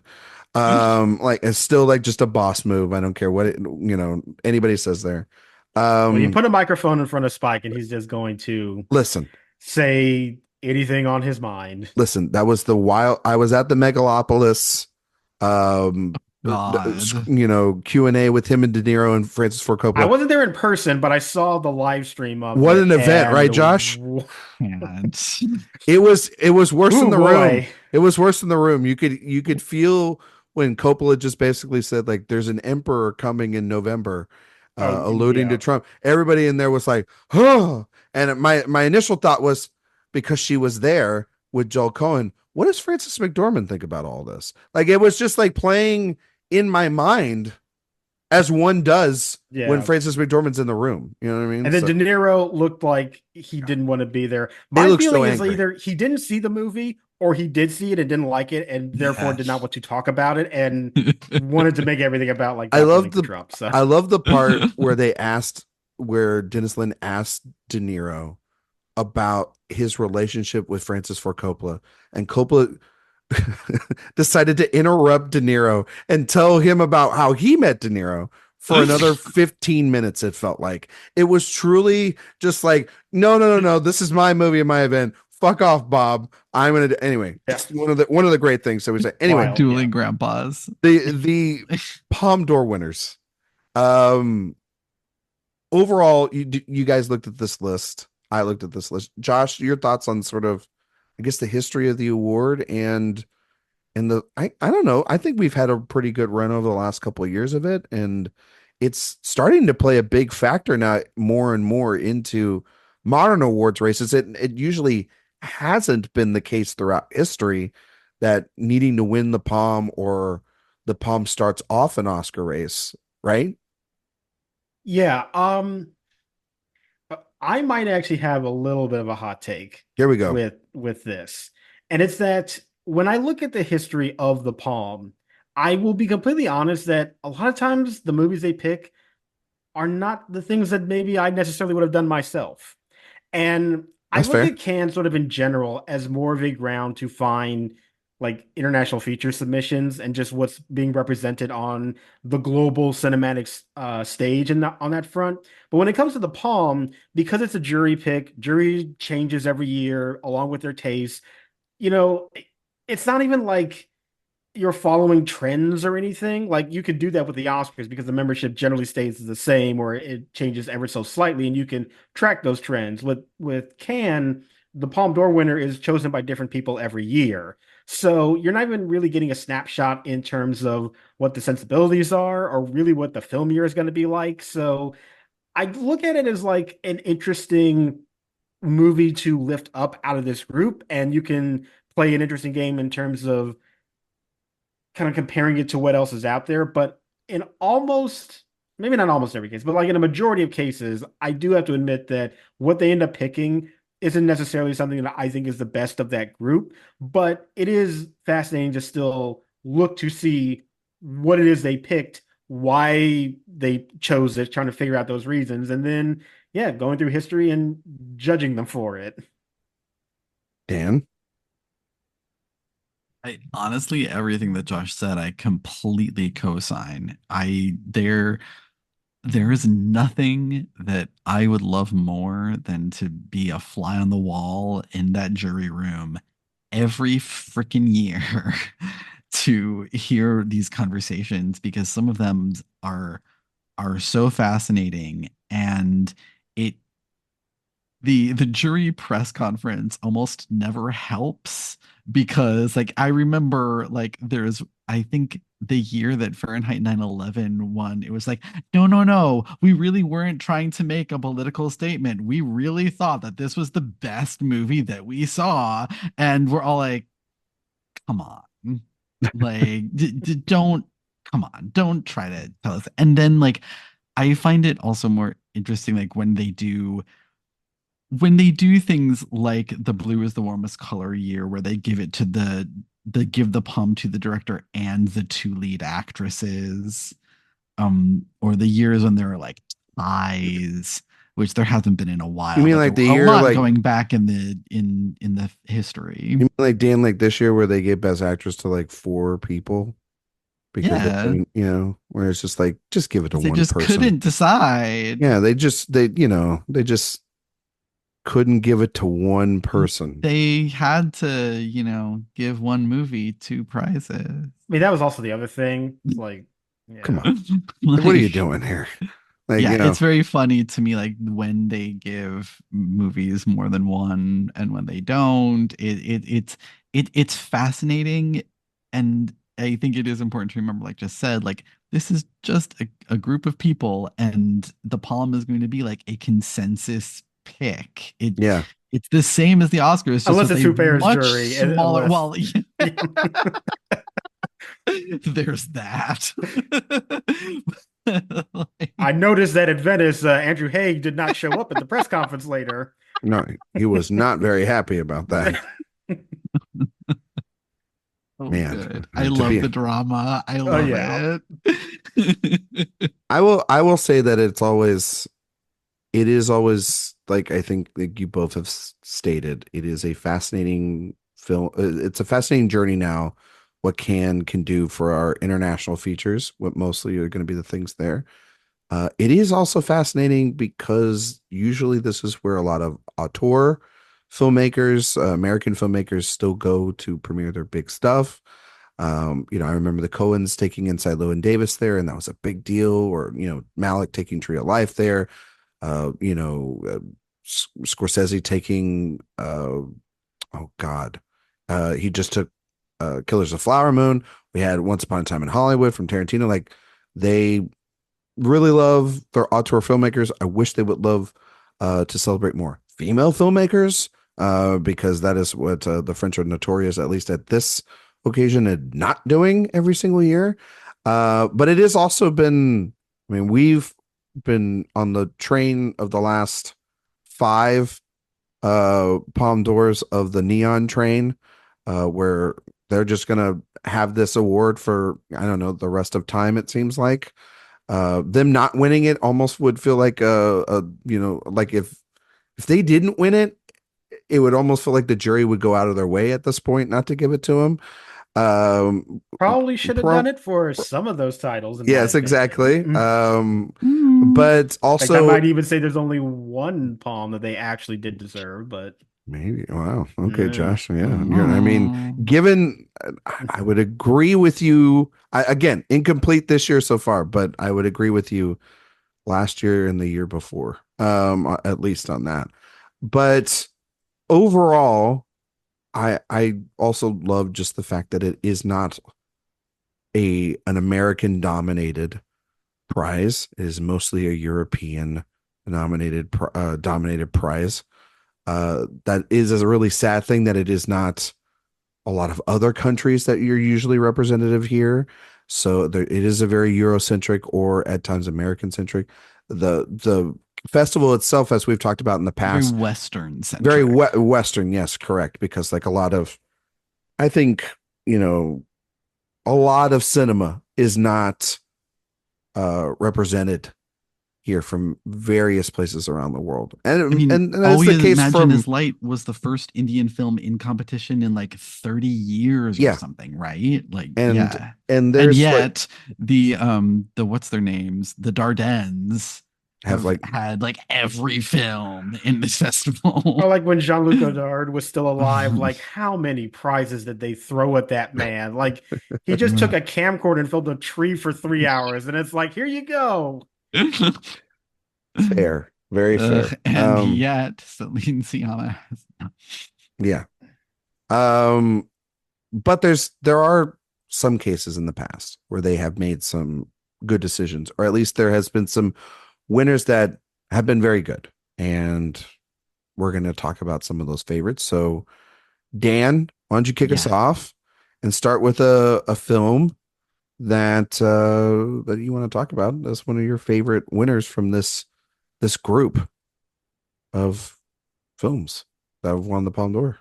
Like it's still like just a boss move. I don't care what anybody says there. Well, you put a microphone in front of Spike and he's just going to say anything on his mind. Listen, that was I was at the Megalopolis Q&A with him and De Niro and Francis Ford Coppola. I wasn't there in person, but I saw the live stream of what an event, right, Josh? It was worse in the room. It was worse in the room. You could feel when Coppola just basically said like, "There's an emperor coming in November," Oh, alluding to yeah. Trump. Everybody in there was like, "Huh," and my initial thought was because she was there with Joel Cohen. What does Frances McDormand think about all this? Like, it was just like playing in my mind as one does when Yeah. Frances McDormand's in the room. You know what I mean? And then So De Niro looked like he didn't want to be there. he My looks so feeling is angry. either he didn't see the movie or he did see it and didn't like it and therefore did not Yes. want to talk about it and wanted to make everything about like I not love voting for the Trump. So I love the part where Dennis Lin asked De Niro about his relationship with Francis Ford Coppola, and Coppola decided to interrupt De Niro and tell him about how he met De Niro for another 15 minutes. It felt like it was truly just like, no, no, no, no. This is my movie and my event. Fuck off, Bob. I'm gonna anyway. yeah, Just one of the great things that we say. Anyway, wild. Yeah. Dueling grandpas. the Palme d'Or winners. Um, overall, you guys looked at this list. I looked at this list. Josh, your thoughts on sort of, I guess, the history of the award and I don't know. I think we've had a pretty good run over the last couple of years of it, and it's starting to play a big factor now, more and more into modern awards races. It usually hasn't been the case throughout history that needing to win the Palm or the Palm starts off an Oscar race, right? Yeah. I might actually have a little bit of a hot take Here we go. with this. And it's that when I look at the history of the Palm, I will be completely honest that a lot of times the movies they pick are not the things that maybe I necessarily would have done myself. And I That's look fair. at Cannes sort of in general as more of a ground to find like international feature submissions and just what's being represented on the global cinematic stage on that front. But when it comes to the Palm, because it's a jury pick, jury changes every year along with their taste. You know, it's not even like you're following trends or anything. Like you could do that with the Oscars because the membership generally stays the same or it changes ever so slightly, and you can track those trends. With Cannes, the Palme d'Or winner is chosen by different people every year. So you're not even really getting a snapshot in terms of what the sensibilities are or really what the film year is going to be like. So I look at it as like an interesting movie to lift up out of this group, and you can play an interesting game in terms of kind of comparing it to what else is out there. But in almost, maybe not almost every case, but like in a majority of cases, I do have to admit that what they end up picking isn't necessarily something that I think is the best of that group. But it is fascinating to still look to see what it is they picked, why they chose it, trying to figure out those reasons, and then, yeah, going through history and judging them for it. Dan. I honestly, everything that Josh said, I completely co-sign. There is nothing that I would love more than to be a fly on the wall in that jury room every freaking year to hear these conversations because some of them are so fascinating and it the jury press conference almost never helps because like I remember like there's I think the year that Fahrenheit 9/11 won, it was like, no, no, no, we really weren't trying to make a political statement. We really thought that this was the best movie that we saw. And we're all like, come on. Like, don't, come on, don't try to tell us. And then, like, I find it also more interesting, like, when they do things like the blue is the warmest color year where they give it to the give the palm to the director and the two lead actresses or the years when there are like ties which there hasn't been in a You while mean but there like the were a year lot like going back in the history. you mean like Dan, like this year where they gave Best Actress to like four people because they Yeah, couldn't, where it's just like just give it to because they one just person. couldn't decide. Yeah, they just couldn't give it to one person. They had to give one movie two prizes. I mean, that was also the other thing. It's like, Come yeah. on. Like, what are you Like, doing here? Like, yeah, it's very funny to me, like when they give movies more than one and when they don't. it's fascinating, and I think it is important to remember, like just said, like this is just a group of people, and the Palm is going to be like a consensus pick. Yeah. It's the same as the Oscars, just Unless with it's a Who Bears much Jury, smaller. unless Well, there's that. I noticed that at Venice, Andrew Haig did not show up at the press conference later. No, he was not very happy about that. Oh, Man, good. I to love be the drama. I Oh love yeah. it. I will say that it is always like I think like you both have stated, it is a fascinating film. It's a fascinating journey now. What can do for our international features, what mostly are going to be the things there. It is also fascinating because usually this is where a lot of auteur filmmakers, American filmmakers, still go to premiere their big stuff. I remember the Coens taking Inside Llewyn Davis there, and that was a big deal. Or Malick taking Tree of Life there. Uh, you know, uh, Scorsese taking oh God, he just took Killers of the Flower Moon. We had Once Upon a Time in Hollywood from Tarantino. Like they really love their auteur filmmakers. I wish they would love to celebrate more female filmmakers because that is what the French are notorious, at least at this occasion, at not doing every single year. But it has also been, I mean, we've been on the train of the last five Palme d'Ors of the Neon Train, where they're just gonna have this award for I don't know the rest of time. It seems like them not winning it almost would feel like like if they didn't win it, it would almost feel like the jury would go out of their way at this point not to give it to them. Um, Probably should have done pro- it for some of those titles, in my yes, exactly. opinion. But Like I also might even say there's only one palm that they actually did deserve, but maybe. Wow. Okay, yeah. Josh. Yeah. I mean, given, I would agree with you. Again, incomplete this year so far, but I would agree with you last year and the year before, at least on that. But overall, I also love just the fact that it is not an American dominated prize. It is mostly a European dominated prize. That is a really sad thing that it is not a lot of other countries that you're usually representative here. So it is a very Eurocentric or at times American centric. The festival itself, as we've talked about in the Very past, Western very centric. Western. Yes, correct. Because like a lot of, I think, a lot of cinema is not represented here from various places around the world. I And mean, and All that's We the case Imagine from Is Light was the first Indian film in competition in like 30 years or yeah. something, right? Like, And yeah. and And there's like yet the what's their names? The Dardennes have have like had like every film in this Or festival. like when Jean-Luc Godard was still alive, like how many prizes did they throw at that man? Like he just took a camcorder and filmed a tree for 3 hours, and it's like, here you go. fair, very fair. And yet Celine Sciamma Yeah. Um, but there are some cases in the past where they have made some good decisions, or at least there has been some winners that have been very good. And we're going to talk about some of those favorites. So, Dan, why don't you kick us yeah. off and start with a film that you want to talk about as one of your favorite winners from this group of films that have won the Palme d'Or.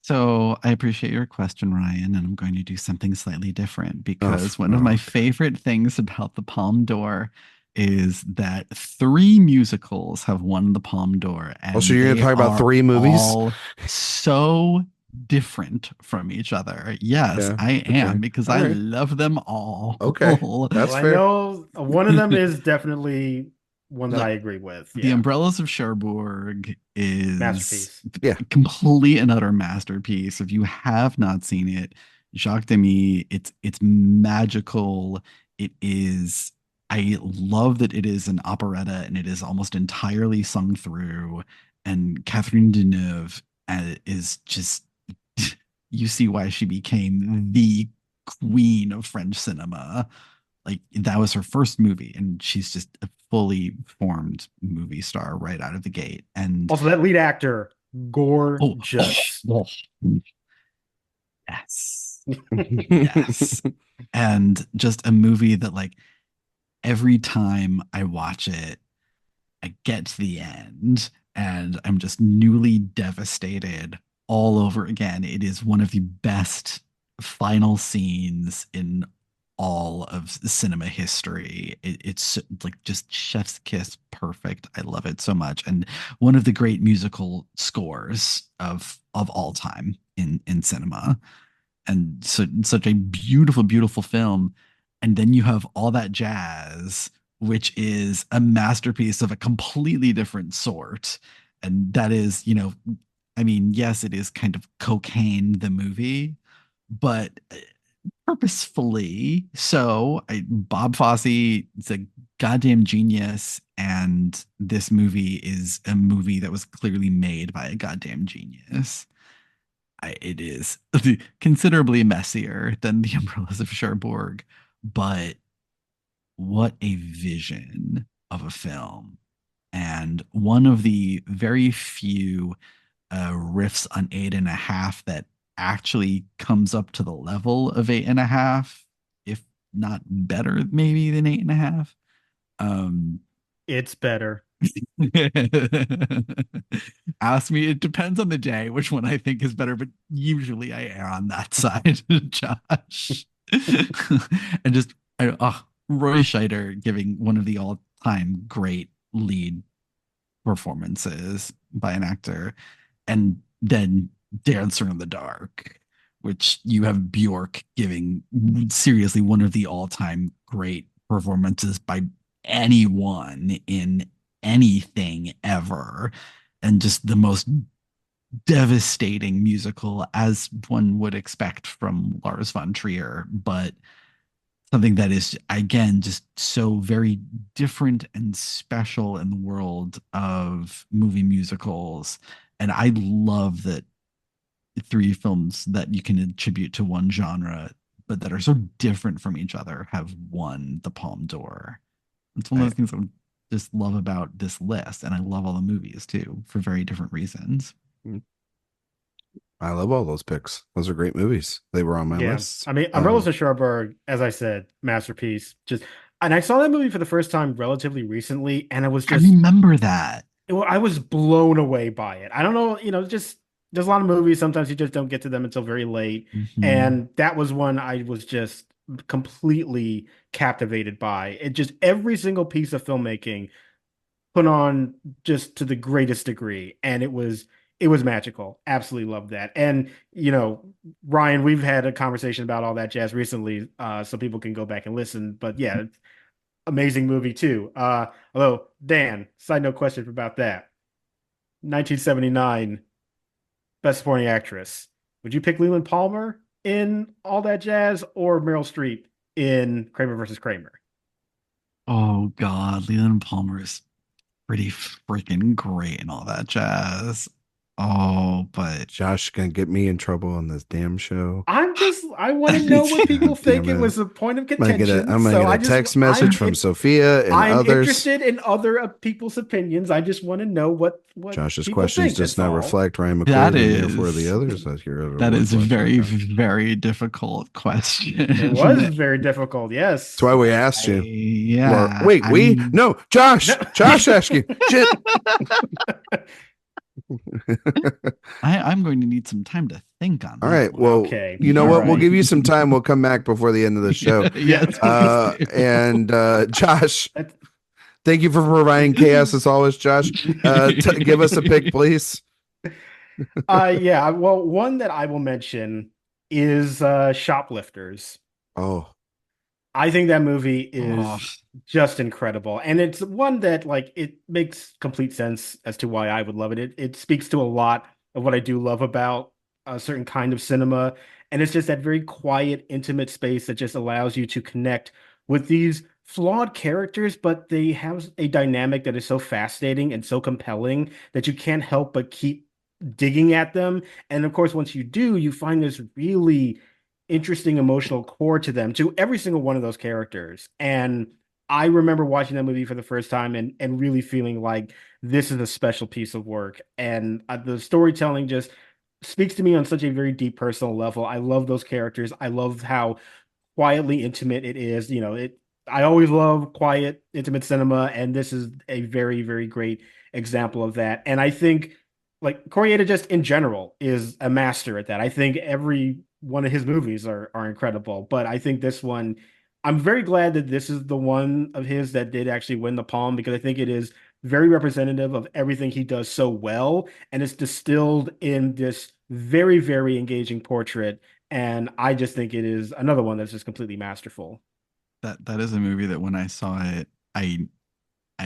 So I appreciate your question, Ryan, and I'm going to do something slightly different because one of my Okay. favorite things about the Palme d'Or is that three musicals have won the Palme d'Or, Oh, so and you're going to they talk about are three movies? all so different from each other. Yes, Yeah. I am Okay. because All I right. love them all. Okay. That's Well, I fair. know one of them is definitely one that Look, I agree with. The Yeah. Umbrellas of Cherbourg is Masterpiece. Yeah. complete and utter masterpiece. If you have not seen it, Jacques Demy, it's magical. It is. I love that it is an operetta and it is almost entirely sung through. And Catherine Deneuve is just you see why she became the queen of French cinema. Like that was her first movie, and she's just a fully formed movie star right out of the gate. And Also, that lead actor, oh, gorgeous. oh, yes, yes, and just a movie that like every time I watch it, I get to the end and I'm just newly devastated all over again. It is one of the best final scenes in all of cinema history. It's like just chef's kiss perfect. I love it so much. And one of the great musical scores of all time in cinema. And so such a beautiful, beautiful film. And then you have all that jazz, which is a masterpiece of a completely different sort. And that is, I mean, yes, it is kind of cocaine, the movie, but purposefully so. Bob Fosse is a goddamn genius, and this movie is a movie that was clearly made by a goddamn genius. It is considerably messier than the Umbrellas of Cherbourg, but what a vision of a film. And one of the very few riffs on 8.5 that actually comes up to the level of 8.5, if not better, maybe than 8.5. It's better. Ask me, it depends on the day which one I think is better, but usually I err on that side, Josh. And just Roy Scheider giving one of the all-time great lead performances by an actor, and then Dancer in the Dark, which you have Bjork giving seriously one of the all-time great performances by anyone in anything ever, and just the most devastating musical as one would expect from Lars von Trier, but something that is again just so very different and special in the world of movie musicals. And I love that three films that you can attribute to one genre but that are so different from each other have won the Palme d'Or. It's one of those things I just love about this list, and I love all the movies too for very different reasons. I love all those picks. Those are great movies. They were on my list. I mean, Umbrellas of Cherbourg, as I said, masterpiece. And I saw that movie for the first time relatively recently, and I remember that. I was blown away by it. I don't know, just there's a lot of movies sometimes you just don't get to them until very late, and that was one I was just completely captivated by. It just every single piece of filmmaking put on just to the greatest degree, and it was magical. Absolutely loved that. And Ryan, we've had a conversation about all that jazz recently, so people can go back and listen. But yeah, amazing movie too. Although Dan, side note question about that: 1979 Best Supporting Actress. Would you pick Leland Palmer in All That Jazz or Meryl Streep in Kramer versus Kramer? Oh God, Leland Palmer is pretty freaking great in All That Jazz. Oh, but Josh gonna get me in trouble on this damn show. I want to know what people think it was a point of contention. I'm gonna get a text message from Sophia and I'm others. interested in other people's opinions. I just want to know what Josh's questions does not reflect Ryan McQuade, that is, and therefore the others. That is a very, very difficult question. It was very difficult. Yes, that's why we asked you. Yeah. Wait, no, Josh. No. Josh asked you. Shit. I'm going to need some time to think on that. All right. Well, okay. You know what? Right. We'll give you some time. We'll come back before the end of the show. And Josh, thank you for providing chaos as always, Josh. Give us a pick, please. Yeah. Well, one that I will mention is Shoplifters. Oh. I think that movie is just incredible. And it's one that it makes complete sense as to why I would love it. It speaks to a lot of what I do love about a certain kind of cinema. And it's just that very quiet, intimate space that just allows you to connect with these flawed characters, but they have a dynamic that is so fascinating and so compelling that you can't help but keep digging at them. And of course, once you do, you find this really interesting emotional core to them, to every single one of those characters. And I remember watching that movie for the first time and really feeling like this is a special piece of work. And the storytelling just speaks to me on such a very deep personal level. I love those characters. I love how quietly intimate it is. I always love quiet, intimate cinema, and this is a very, very great example of that. And I think like Koreeda just in general is a master at that. I think every one of his movies are incredible, but I think this one, I'm very glad that this is the one of his that did actually win the Palm, because I think it is very representative of everything he does so well, and it's distilled in this very, very engaging portrait. And I just think it is another one that's just completely masterful. That is a movie that when I saw it, I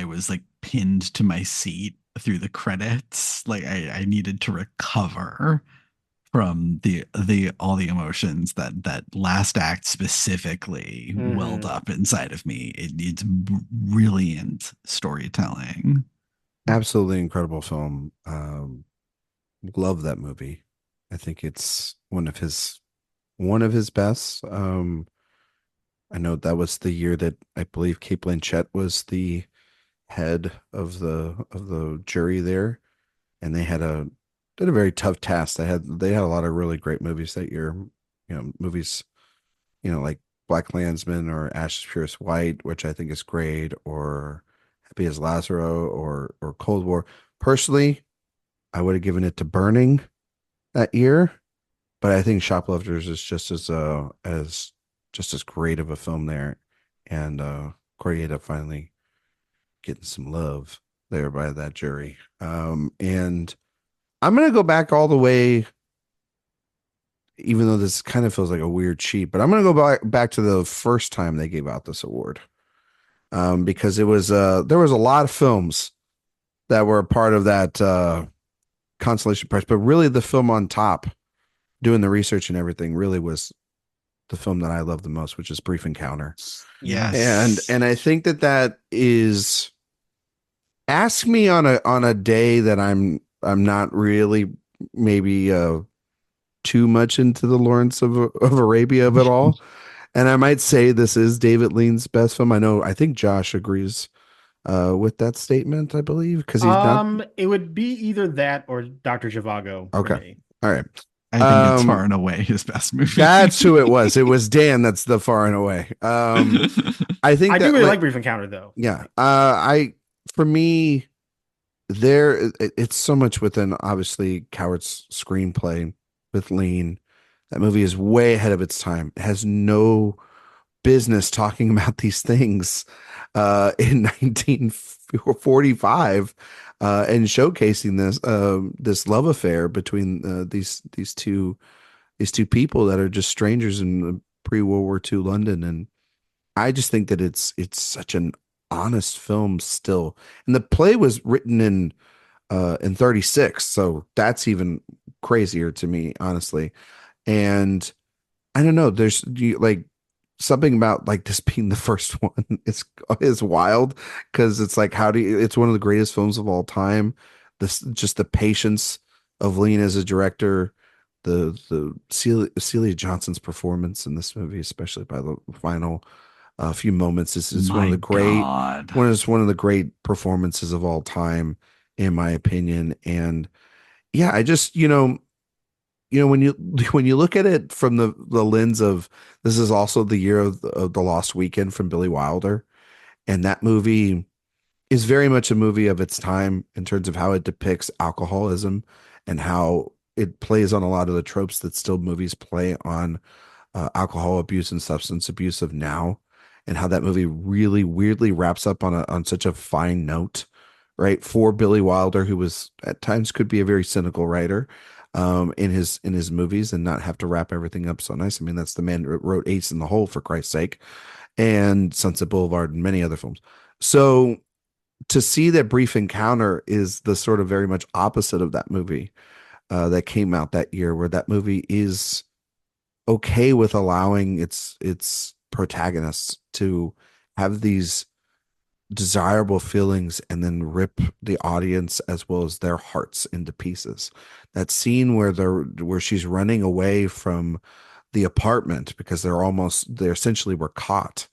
was like pinned to my seat through the credits. Like I needed to recover from the all the emotions that last act specifically welled Mhm. up inside of me. It's brilliant storytelling. Absolutely incredible film. Love that movie. I think it's one of his best. I know that was the year that I believe Kate Blanchett was the head of the jury there, and they did a very tough task. They had a lot of really great movies that year. Movies, like Black Klansman or Ashes Purest White, which I think is great, or Happy as Lazaro or Cold War. Personally, I would have given it to Burning that year, but I think Shoplifters is just as great of a film there, and Koreeda finally getting some love there by that jury. And I'm gonna go back all the way, even though this kind of feels like a weird cheat, but I'm gonna go back to the first time they gave out this award, because there was a lot of films that were a part of that consolation prize, but really the film on top, doing the research and everything, really was the film that I love the most, which is Brief Encounter. And Yes. and I think that is, ask me on a day that I'm not really maybe too much into the Lawrence of Arabia of it all, and I might say this is David Lean's best film. I think Josh agrees with that statement, I believe, because he's not It would be either that or Dr. Zhivago for okay. me. All right. I think it's far Um, and away his best movie. that's who it was. It was Dan. That's the far and away. I think I do that, really like, like Brief Encounter though. yeah. For me, it's so much within, obviously, Coward's screenplay with Lean. That movie is way ahead of its time. It has no business talking about these things in 1945, and showcasing this love affair between these two people that are just strangers in pre-World War II London. And I just think that it's such an honest film still. And the play was written in 36, so that's even crazier to me, honestly. And I don't know, like something about like this being the first one is wild, because it's like, it's one of the greatest films of all time. This just the patience of Lean as a director, the Celia Johnson's performance in this movie, especially by the final few moments, is one of My the great God. one of the great performances of all time, in my opinion. And yeah, I just, when you when you look at it from the lens of, this is also the year of the Lost Weekend from Billy Wilder, and that movie is very much a movie of its time in terms of how it depicts alcoholism, and how it plays on a lot of the tropes that still movies play on alcohol abuse and substance abuse of now, and how that movie really weirdly wraps up on such a fine note, right? For Billy Wilder, who was at times could be a very cynical writer in his movies, and not have to wrap everything up so nice. I mean, that's the man who wrote Ace in the Hole, for Christ's sake, and Sunset Boulevard and many other films. So to see that Brief Encounter is the sort of very much opposite of that movie that came out that year, where that movie is okay with allowing its protagonists to have desirable feelings and then rip the audience as well as their hearts into pieces. That scene where she's running away from the apartment because they essentially were caught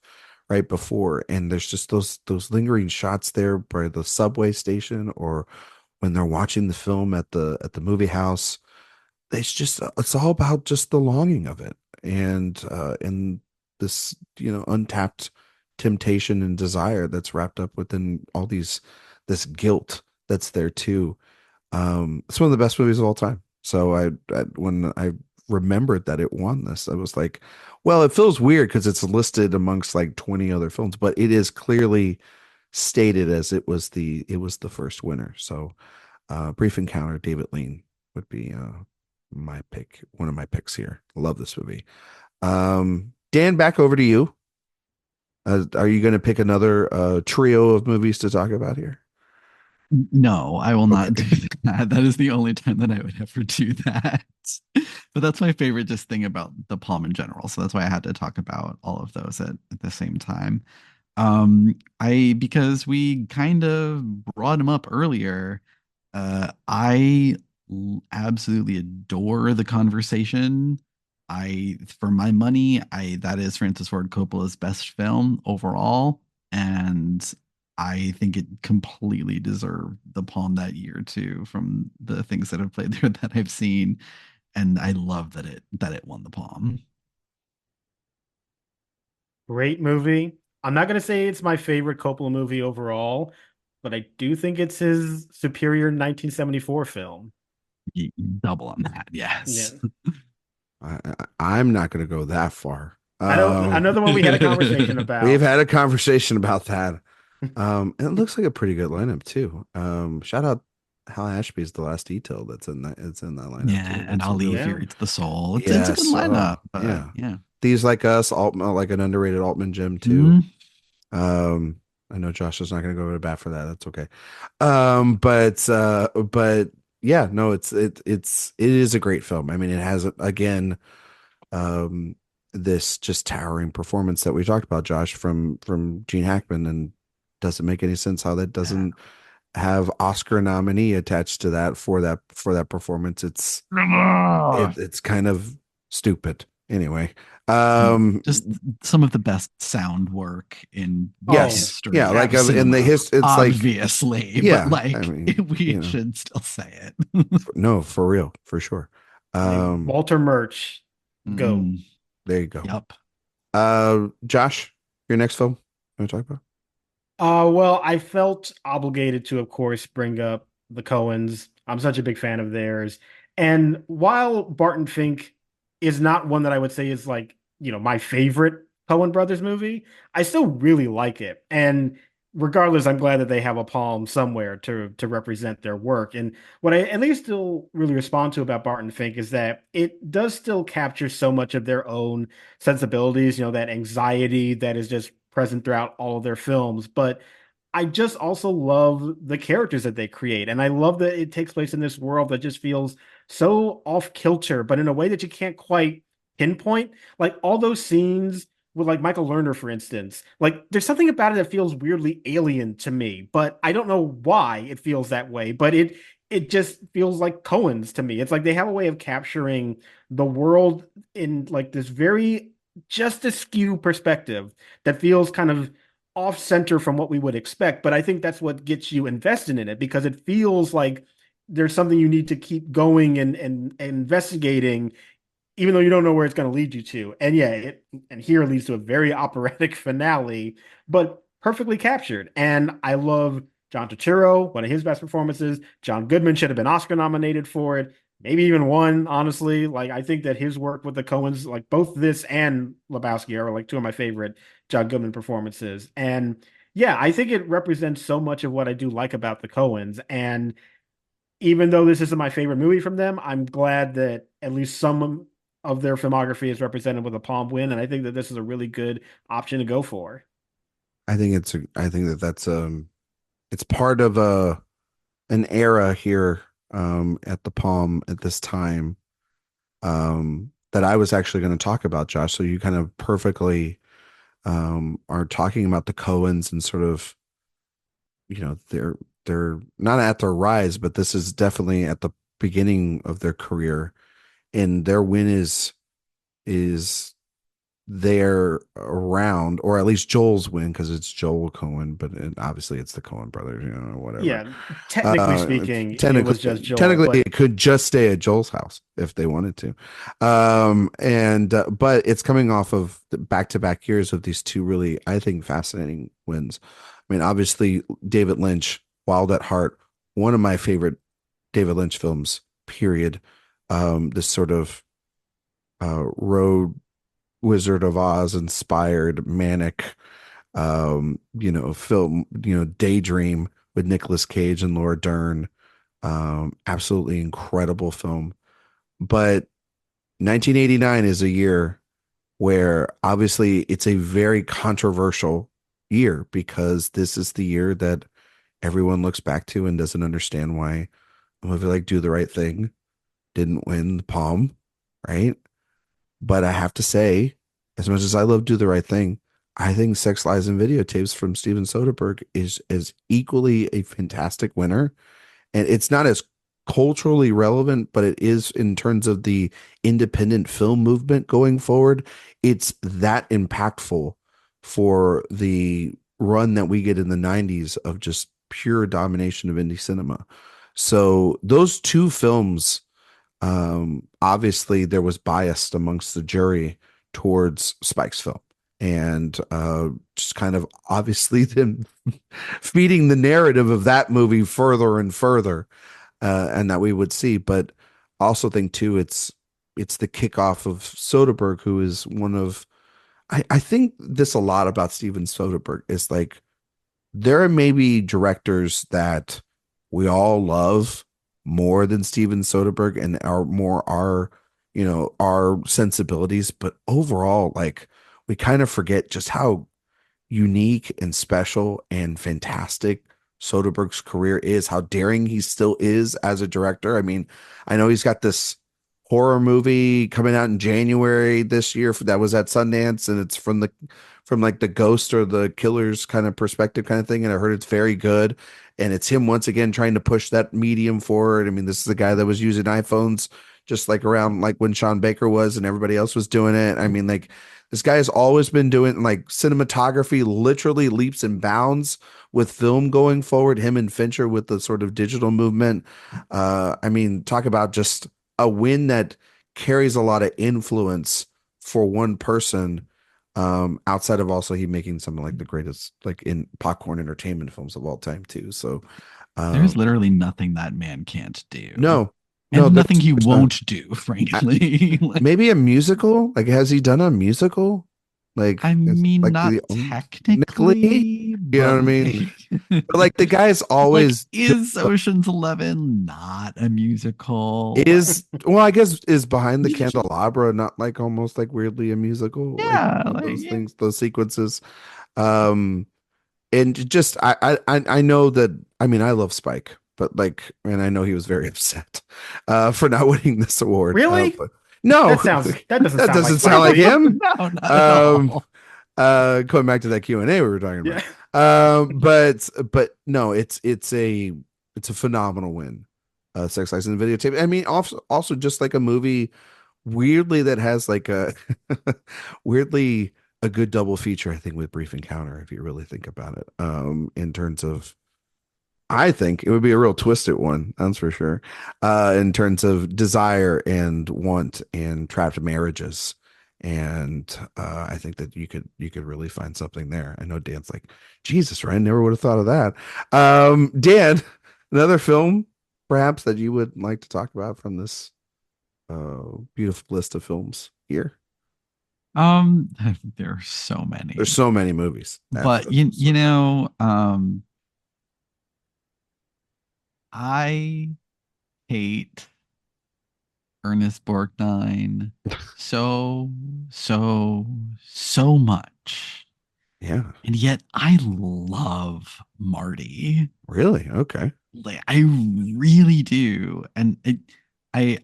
right before, and there's just those lingering shots there by the subway station or when they're watching the film at the movie house. It's all about just the longing of it, and this untapped temptation and desire that's wrapped up within all this guilt that's there too. It's one of the best movies of all time. So when I remembered that it won this, I was like, well, it feels weird because it's listed amongst like 20 other films, but it is clearly stated as it was the first winner. So Brief Encounter, David Lean would be my pick, one of my picks here. Love this movie. Dan, back over to you. Are you going to pick another trio of movies to talk about here? No, I will not Okay. do that. That is the only time that I would ever do that. But that's my favorite just thing about the Palm in general. So that's why I had to talk about all of those at the same time. I because we kind of brought him up earlier. I absolutely adore The Conversation. For my money, that is Francis Ford Coppola's best film overall, and I think it completely deserved the Palm that year too, from the things that have played there that I've seen, and I love that it won the Palm. Great movie. I'm not gonna say it's my favorite Coppola movie overall, but I do think it's his superior 1974 film. Double on that, Yeah. yes. I'm not going to go that far. I know another one we had a conversation We've about. had a conversation about that. And it looks like a pretty good lineup too. Shout out Hal Ashby's The Last Detail. It's in that lineup Yeah, too. and That's a Ali really Yeah. Fear Eats the Soul. It's a good yes. lineup, but Yeah. yeah. These Like Us, Altman, like an underrated Altman gem too. Mhm. Um, I know Josh is not going to go to bat for that. That's okay. But yeah, no, it is a great film. I mean, it has again um this just towering performance that we talked about, Josh, from Gene Hackman, and doesn't make any sense how that Yeah. doesn't have Oscar nominee attached to that for that performance. It's kind of stupid. Anyway, Just some of the best sound work in the Oh, yes, history yeah, like of in the cinema, it's like obviously, but yeah, I like mean, we should still say it. no, for real, for sure. I mean, Um, Walter Murch, go. Mm, there you go. yep. Josh, your next film you want to talk about? Well, I felt obligated to, of course, bring up the Coens. I'm such a big fan of theirs. And while Barton Fink is not one that I would say is like, my favorite Coen Brothers movie, I still really like it. And regardless, I'm glad that they have a palm somewhere to represent their work. And what I at least still really respond to about Barton Fink is that it does still capture so much of their own sensibilities, that anxiety that is just present throughout all of their films. But I just also love the characters that they create. And I love that it takes place in this world that just feels so off kilter, but in a way that you can't quite pinpoint. Like all those scenes with like Michael Lerner, for instance, like there's something about it that feels weirdly alien to me, but I don't know why it feels that way. But it just feels like Cohen's to me. It's like they have a way of capturing the world in like this very just askew perspective that feels kind of off center from what we would expect. But I think that's what gets you invested in it because it feels like there's something you need to keep going and investigating, even though you don't know where it's going to lead you to. And yeah, and here leads to a very operatic finale, but perfectly captured. And I love John Turturro, one of his best performances. John Goodman should have been Oscar nominated for it, maybe even won, honestly. Like I think that his work with the Coens, like both this and Lebowski, are like two of my favorite John Goodman performances. And yeah, I think it represents so much of what I do like about the Coens. And even though this isn't my favorite movie from them, I'm glad that at least some of their filmography is represented with a Palm win, and I think that this is a really good option to go for. I think that that's it's part of an era here at the Palm at this time that I was actually going to talk about, Josh. So you kind of perfectly are talking about the Coens and sort of they're not at their rise, but this is definitely at the beginning of their career, and their win is they're around, or at least Joel's win, because it's Joel Cohen, but obviously it's the Cohen brothers, whatever. Yeah, technically speaking, it was just Joel, Technically, but it could just stay at Joel's house if they wanted to. And but it's coming off of the back-to-back years of these two really, I think, fascinating wins. I mean, obviously, David Lynch, Wild at Heart, one of my favorite David Lynch films, period. This sort of road Wizard of Oz inspired manic film, Daydream with Nicolas Cage and Laura Dern. Absolutely incredible film. But 1989 is a year where obviously it's a very controversial year, because this is the year that everyone looks back to and doesn't understand why a movie like Do the Right Thing didn't win the Palme, right? But I have to say, as much as I love Do the Right Thing, I think Sex, Lies, and Videotapes from Steven Soderbergh is equally a fantastic winner. And it's not as culturally relevant, but it is in terms of the independent film movement going forward. It's that impactful for the run that we get in the 90s of just pure domination of indie cinema. So those two films, obviously there was bias amongst the jury towards Spike's film, and just kind of obviously them feeding the narrative of that movie further and further, and that we would see. But I also think too, it's the kickoff of Soderbergh, who is one of, I think this a lot about Steven Soderbergh, is like, there are maybe directors that we all love more than Steven Soderbergh and our sensibilities, but overall, like, we kind of forget just how unique and special and fantastic Soderbergh's career is, how daring he still is as a director. I mean, I know he's got this horror movie coming out in January this year that was at Sundance, and it's from like the ghost or the killer's kind of perspective kind of thing, and I heard it's very good, and it's him once again trying to push that medium forward. I mean, this is the guy that was using iPhones just like around like when Sean Baker was and everybody else was doing it. I mean, like, this guy has always been doing, like, cinematography literally leaps and bounds with film going forward, him and Fincher with the sort of digital movement. I mean, talk about just a win that carries a lot of influence for one person, outside of also he making some of like the greatest like in popcorn entertainment films of all time too. So There's literally nothing that man can't do. no, And nothing he there's won't do, frankly. Like, maybe a musical. Like, has he done a musical? Like, I mean, like not technically, technically, you know what I but mean? like, But like, the guy's like, always is Ocean's 11 not a musical? is, well, I guess, is Behind the Candelabra not like almost like weirdly a musical? Like, Yeah, like, those yeah. things, those sequences. Um, and just I know that, I mean, I love Spike, but like, and I know he was very upset for not winning this award. really, But no, that doesn't that sound like doesn't sound like Spike. him. No, not at Um, all. going back to that Q&A we were talking Yeah. about. But no, it's a phenomenal win. Sex, Lies, and Videotape. I mean, also just like a movie, weirdly, that has like a weirdly a good double feature, I think, with Brief Encounter, if you really think about it. In terms of, I think it would be a real twisted one, that's for sure. In terms of desire and want and trapped marriages. And I think that you could really find something there. I know Dan's like, Jesus, Ryan, never would have thought of that. Dan, another film perhaps that you would like to talk about from this beautiful list of films here? There are so many, There's so many movies. but you know, I hate Ernest Borgnine so, so much. Yeah. And yet I love Marty. Really? Okay. Like, I really do. And I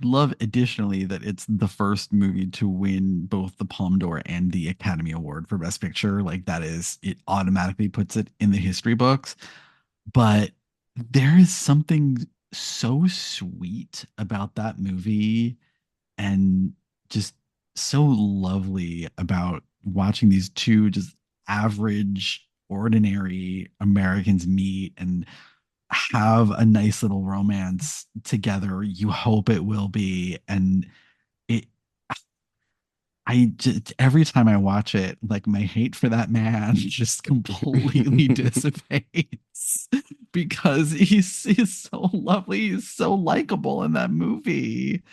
love additionally that it's the first movie to win both the Palme d'Or and the Academy Award for Best Picture. Like, that is, it automatically puts it in the history books. but there is something so sweet about that movie and just so lovely about watching these two just average, ordinary Americans meet and have a nice little romance together. You hope it will be. And it, I just, every time I watch it, like my hate for that man just completely dissipates because he's so lovely, he's so likable in that movie.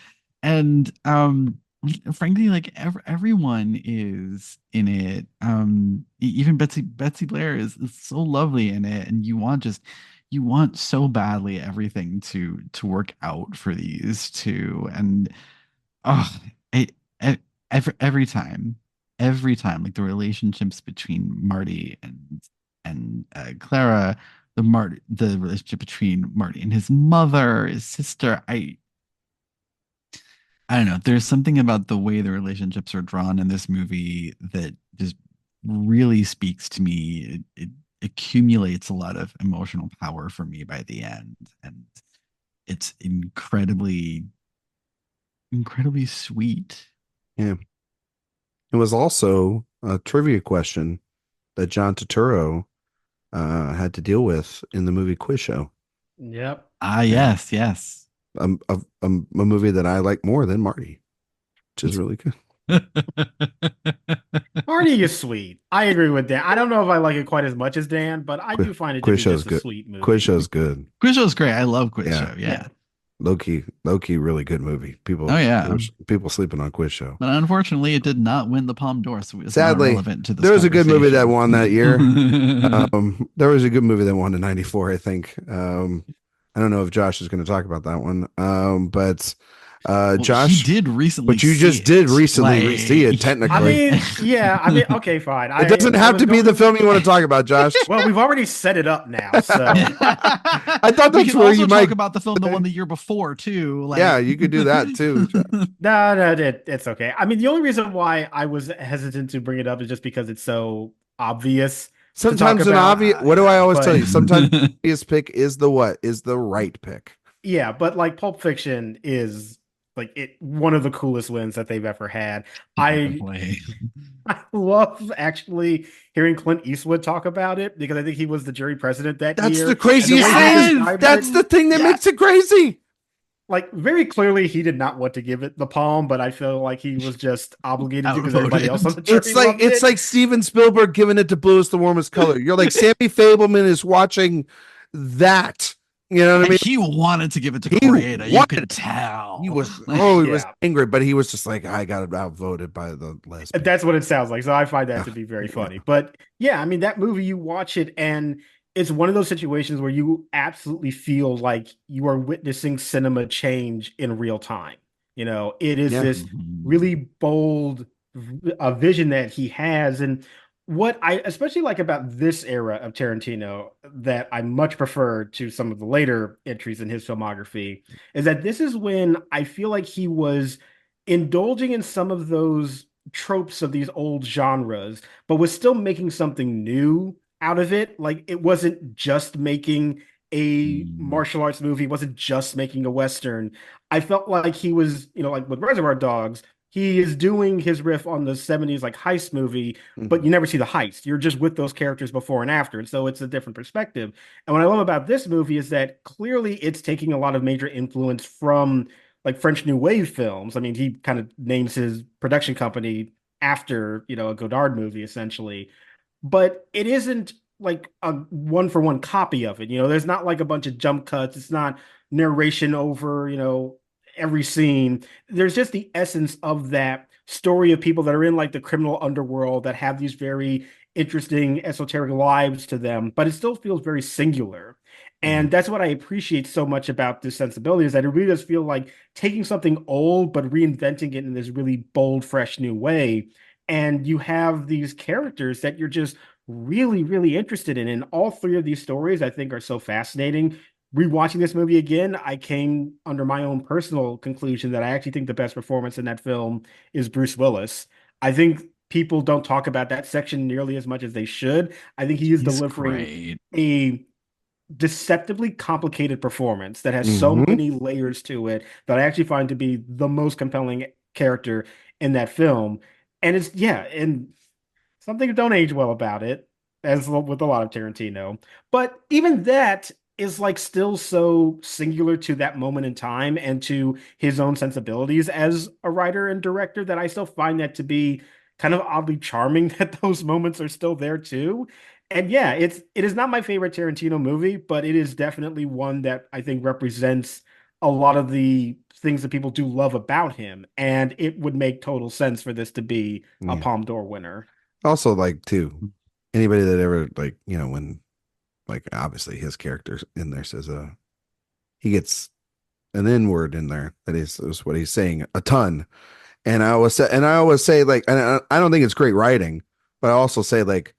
And frankly, like everyone is in it. Even Betsy Blair is so lovely in it, and you want so badly everything to work out for these two. And oh, it, it every time, like the relationships between Marty and Clara, the relationship between Marty and his mother, his sister. I don't know. There's something about the way the relationships are drawn in this movie that just really speaks to me. It accumulates a lot of emotional power for me by the end, and it's incredibly sweet. Yeah. It was also a trivia question that John Turturro had to deal with in the movie Quiz Show. Yep. Ah, Yeah. yes, yes. A movie that I like more than Marty, which is really good. Marty is sweet. I agree with Dan. I don't know if I like it quite as much as Dan, but I do find it to Quiz be Show's just a good. sweet Quiz movie. Show's good. Quiz Show's great. I love Quiz Yeah. Show. Yeah. Low key, really good movie. Oh yeah. People sleeping on Quiz Show. But unfortunately, it did not win the Palme d'Or, so it's not Sadly, relevant to this there was a good movie that conversation. won that year. There was a good movie that won in '94, I think. I don't know if Josh is going to talk about that one. But Well, Josh, he did recently but you see just did it. recently see it, I technically. mean, yeah. I mean, okay, fine. It doesn't have to be the film you want to talk about, Josh. Well, we've already set it up now, so I thought We that's can where also you talk might. about the film that won the year before too. Like, Yeah, you could do that too. no, it's okay. I mean, the only reason why I was hesitant to bring it up is just because it's so obvious to talk Sometimes an about. obvious. What do I always tell But you? Sometimes the obvious pick is the what is the right pick. yeah, but like Pulp Fiction is like one of the coolest wins that they've ever had. I Definitely. I love actually hearing Clint Eastwood talk about it because I think he was the jury president that That's year. the And the craziest way he thing. described That's it, the thing that yeah, makes it crazy. like very clearly he did not want to give it the palm, but I feel like he was just obligated to because everybody else on Outvoted. the jury loved It's it. like Steven Spielberg giving it to Blue is the warmest color. You're like Sammy Fableman is watching that. You know what I And mean? he wanted to give it to He Correada. You wanted could tell. He was he was Yeah. angry, but he was just like, I got outvoted by the lesbian. That's what it sounds like. So I find that to be very Yeah. funny. But yeah, I mean, that movie, you watch it and it's one of those situations where you absolutely feel like you are witnessing cinema change in real time. You know, it is Yeah. this Mhm. really bold vision that he has. And what I especially like about this era of Tarantino that I much prefer to some of the later entries in his filmography is that this is when I feel like he was indulging in some of those tropes of these old genres, but was still making something new out of it. Like it wasn't just making a Mm. martial arts movie, it wasn't just making a Western. I felt like he was, like with Reservoir Dogs, he is doing his riff on the 70s like heist movie, but Mhm. you never see the heist. You're just with those characters before and after. And so it's a different perspective. And what I love about this movie is that clearly it's taking a lot of major influence from like French New Wave films. I mean, he kind of names his production company after, a Godard movie, essentially. But it isn't like a one for one copy of it. There's not like a bunch of jump cuts. It's not narration over, every scene. There's just the essence of that story of people that are in like the criminal underworld that have these very interesting esoteric lives to them, but it still feels very singular. And Mhm. that's what I appreciate so much about this sensibility is that it really does feel like taking something old but reinventing it in this really bold, fresh new way. And you have these characters that you're just really, really interested in. And all three of these stories, I think, are so fascinating. Rewatching this movie again, I came under my own personal conclusion that I actually think the best performance in that film is Bruce Willis. I think people don't talk about that section nearly as much as they should. I think he is He's delivering great. a deceptively complicated performance that has so Hmm. many layers to it that I actually find to be the most compelling character in that film. And it's yeah, and some things don't age well about it, as with a lot of Tarantino. But even that is like still so singular to that moment in time and to his own sensibilities as a writer and director that I still find that to be kind of oddly charming that those moments are still there too. And yeah, it is not my favorite Tarantino movie, but it is definitely one that I think represents a lot of the things that people do love about him. And it would make total sense for this to be a Yeah. Palme d'Or winner. Also, like, too, anybody that ever, like, when, like, obviously his character in there says, he gets an N word in there. That is what he's saying a ton. I always say, like, and I don't think it's great writing, but I also say, like,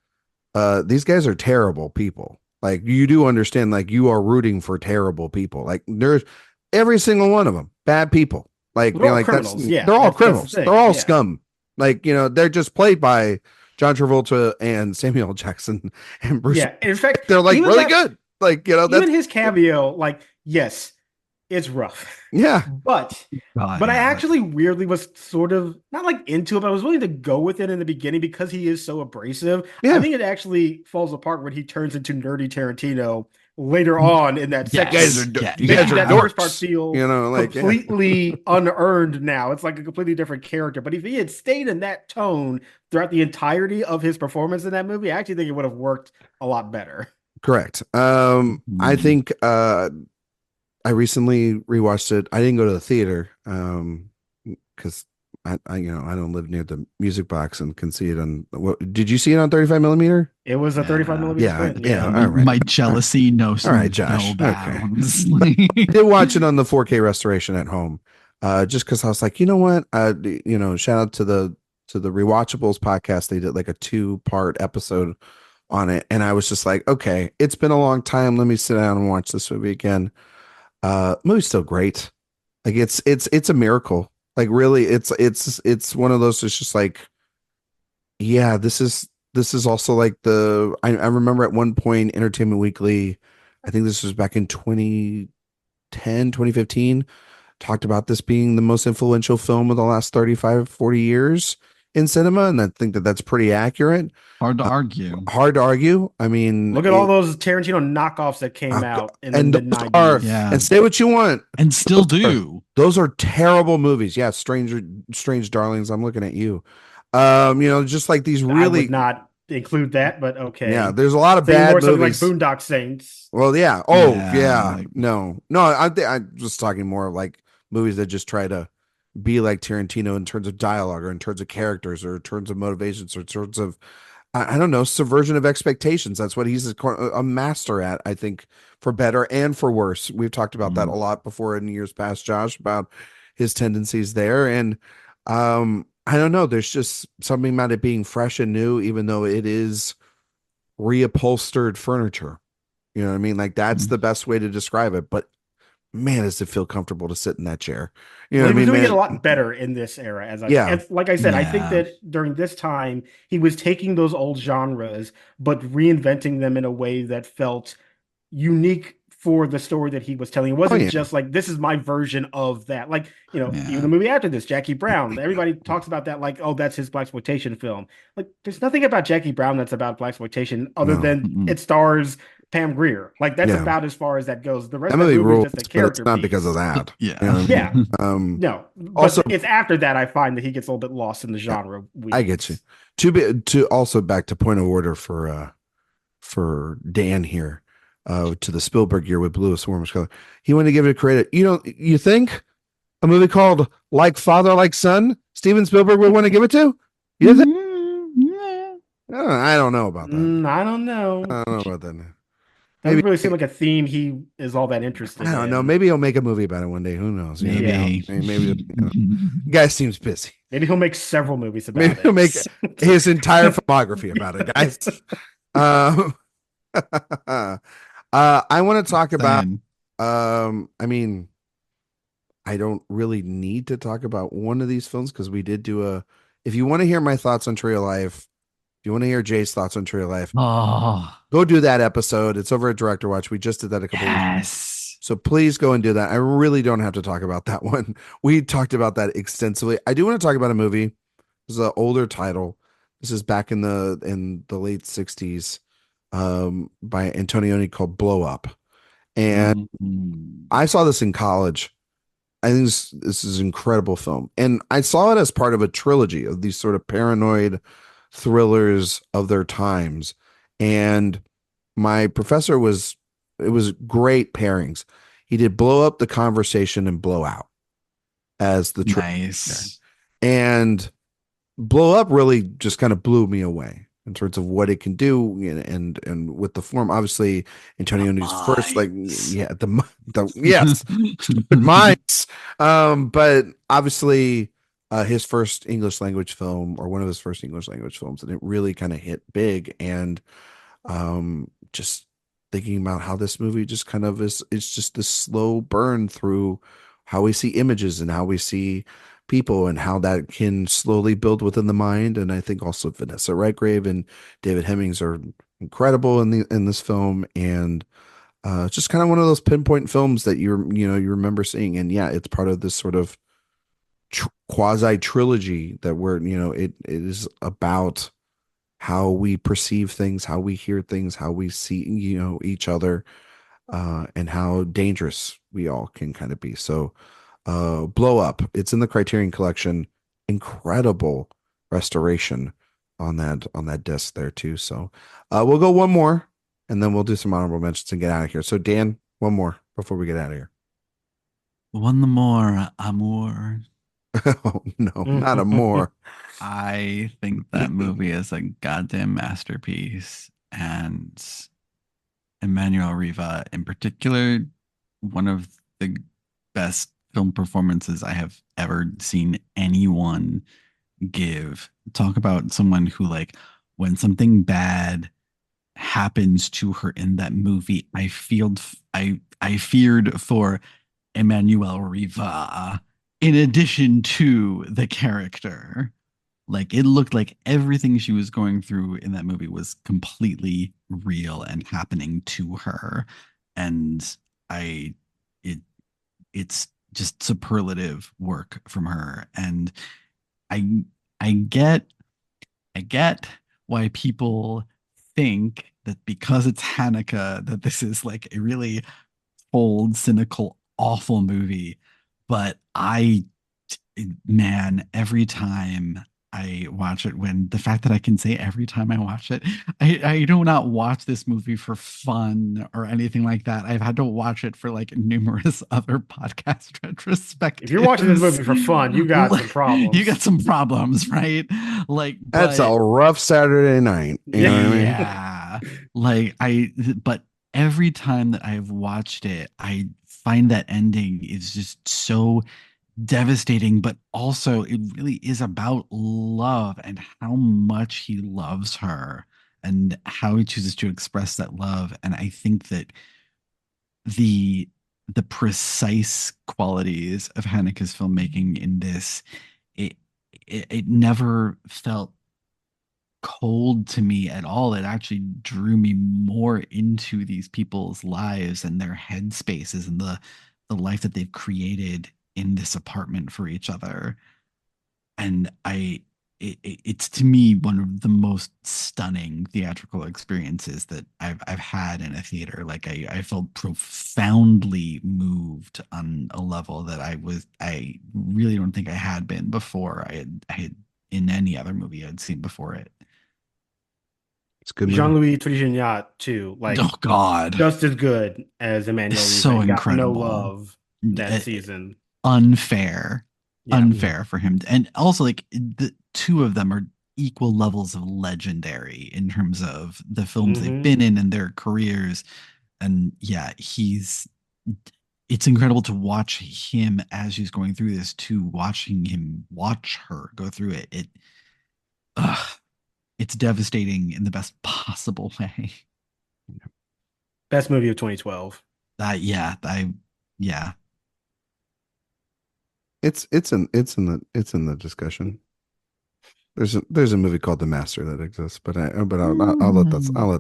these guys are terrible people. Like, you do understand, like, you are rooting for terrible people. Like, there's every single one of them bad people. Like, They're all like criminals. Yeah, they're all that's the criminals. They're thing. all Yeah. scum. Like, they're just played by John Travolta and Samuel Jackson and Bruce. Yeah. In fact, They're like even really that good. Like, even that's his cameo, like, yes, it's rough. yeah, But I Yeah. actually weirdly was sort of not like into it, but I was willing to go with it in the beginning because he is so abrasive. I yeah. think it actually falls apart when he turns into nerdy Tarantino later on in that You second guys are Yes. movie, Yeah. you guys making are that Yeah. first part dorks. feel Like, yeah. completely unearned now. It's like a completely different character. But if he had stayed in that tone throughout the entirety of his performance in that movie, I actually think it would have worked a lot better. Correct. I Mm. think I recently rewatched it. I didn't go to the theater because I don't live near the music box and can see it on. What did you see it on 35 millimeter? It was a 35 Yeah. millimeter Yeah, screen. yeah. Yeah. All right, My jealousy knows all right, no Josh. Okay, bounds. I did watch it on the 4K restoration at home, just because I was like, you know what, shout out to the Rewatchables podcast. They did like a 2-part episode on it, and I was just like, okay, it's been a long time. Let me sit down and watch this movie again. Movie's still great. Like it's a miracle. Like really, it's one of those. It's just like, yeah, this is also like I remember at one point Entertainment Weekly, I think this was back in 2010, 2015, talked about this being the most influential film of the last 35, 40 years in cinema, and I think that that's pretty accurate. Hard to Uh, argue. Hard to argue. I mean, Look at all those Tarantino knockoffs that came out in the and mid those are, 90s. Yeah. and say what you want, And still those are, do. those are terrible movies. Yeah, Strange Darlings. I'm looking at you. Just like these I would really, not include that, but yeah. okay. There's a lot of Thinking bad more something like movies. Boondock Saints. Well, yeah. Oh, Yeah. yeah. Like, No. I'm just talking more of like movies that just try to be like Tarantino in terms of dialogue or in terms of characters or in terms of motivations or in terms of I don't know, subversion of expectations. That's what he's a master at, I think, for better and for worse. We've talked about that a mm, lot before in years past, Josh, about his tendencies there. And I don't know, there's just something about it being fresh and new, even though it is reupholstered furniture. You know what I mean? Like that's mm, the best way to describe it. But man, does it feel comfortable to sit in that chair? You know Well, what he I was mean, doing it a man? lot better in this era, as I Yeah. and like I said, I think yeah. that during this time he was taking those old genres but reinventing them in a way that felt unique for the story that he was telling. It Oh wasn't yeah. just like this is my version of that. Like, even Yeah. the movie after this, Jackie Brown, everybody talks about that like, oh, that's his blaxploitation film. Like, there's nothing about Jackie Brown that's about blaxploitation other No. than Mm-mm. it stars Pam Grier. Like, that's Yeah. about as far as that goes. The rest That of that movie movie is rules, just a but it's character not because of piece. that. You know Yeah. what I Yeah. mean? No, but Also, it's after that I find that he gets a little bit lost in the yeah, genre I get you. weeds. To also back to point of order for Dan here, to the Spielberg year with Blue Swarm's Color. He wanted to give it credit. You think a movie called Like Father, Like Son, Steven Spielberg would want to give it to? You think? Yeah. I don't know about that. I don't know. I don't know about that. Doesn't Maybe really seem like a theme he is all that interested I don't know. in. Maybe he'll make a movie about it one day. Who knows? You know what I mean? Maybe. Maybe the guy seems busy. Maybe he'll make several movies Maybe about he'll make it. his entire filmography about it, guys. Um, I want to talk about. Saying. I mean, I don't really need to talk about one of these films because we did do a. If you want to hear my thoughts on Tree of Life, If you want to hear Jay's thoughts on Tree of Life, Oh, go do that episode. It's over at Director Watch. We just did that a couple weeks ago. yes. So please go and do that. I really don't have to talk about that one. We talked about that extensively. I do want to talk about a movie. This is an older title. This is back in the late 60s by Antonioni called Blow Up. And I saw this in college. I think this is an incredible film. And I saw it as part of a trilogy of these sort of paranoid thrillers of their times. And my professor it was great pairings. He did Blow Up, The Conversation, and Blow Out as the Nice. and Blow Up really just kind of blew me away in terms of what it can do and with the form. Obviously, Antonioni's first, like, yeah, the yes, minds. But obviously, his first English language film, or one of his first English language films, and it really kind of hit big. And just thinking about how this movie just kind of is, it's just this slow burn through how we see images and how we see people and how that can slowly build within the mind. And I think also Vanessa Redgrave and David Hemmings are incredible in this film. And just kind of one of those pinpoint films that you remember seeing. And yeah, it's part of this sort of quasi trilogy that it is about how we perceive things, how we hear things, how we see, each other, and how dangerous we all can kind of be. So, Blow Up, it's in the Criterion Collection. Incredible restoration on that disc there too. So, we'll go one more, and then we'll do some honorable mentions and get out of here. So, Dan, one more before we get out of here. One more, Amour. Oh no, not a more. I think that movie is a goddamn masterpiece. And Emmanuel Riva, in particular, one of the best film performances I have ever seen anyone give. Talk about someone who, like, when something bad happens to her in that movie, I feared for Emmanuel Riva in addition to the character. Like, it looked like everything she was going through in that movie was completely real and happening to her. And I it it's just superlative work from her. And I I get why people think that because it's Hanukkah that this is like a really cold, cynical, awful movie. But man, every time I watch it, when the fact that I can say every time I watch it, I do not watch this movie for fun or anything like that. I've had to watch it for like numerous other podcast retrospectives. If you're watching this movie for fun, you got some problems. You got some problems, right? Like, That's a rough Saturday night. You know what I mean? Yeah. But every time that I've watched it, I find that ending is just so devastating, but also it really is about love and how much he loves her and how he chooses to express that love. And I think that the the precise qualities of Haneke's filmmaking in this, it it never felt cold to me at all. It actually drew me more into these people's lives and their headspaces and the life that they've created in this apartment for each other. And it's to me one of the most stunning theatrical experiences that I've had in a theater. Like, I felt profoundly moved on a level that I really don't think I had been before. I had in any other movie I'd seen before it. It's good. Jean-Louis Trintignant too, like, Oh God, just as good as Emmanuel it's Riva. so Got no incredible. love that season. Unfair, Yeah. unfair for him. And also, like, the two of them are equal levels of legendary in terms of the films they've been in and their careers. And yeah, it's incredible to watch him as she's going through this, to watching him watch her go through it. It's devastating in the best possible way. Best movie of 2012. Yeah. It's in the discussion. There's a movie called The Master that exists, but I'll let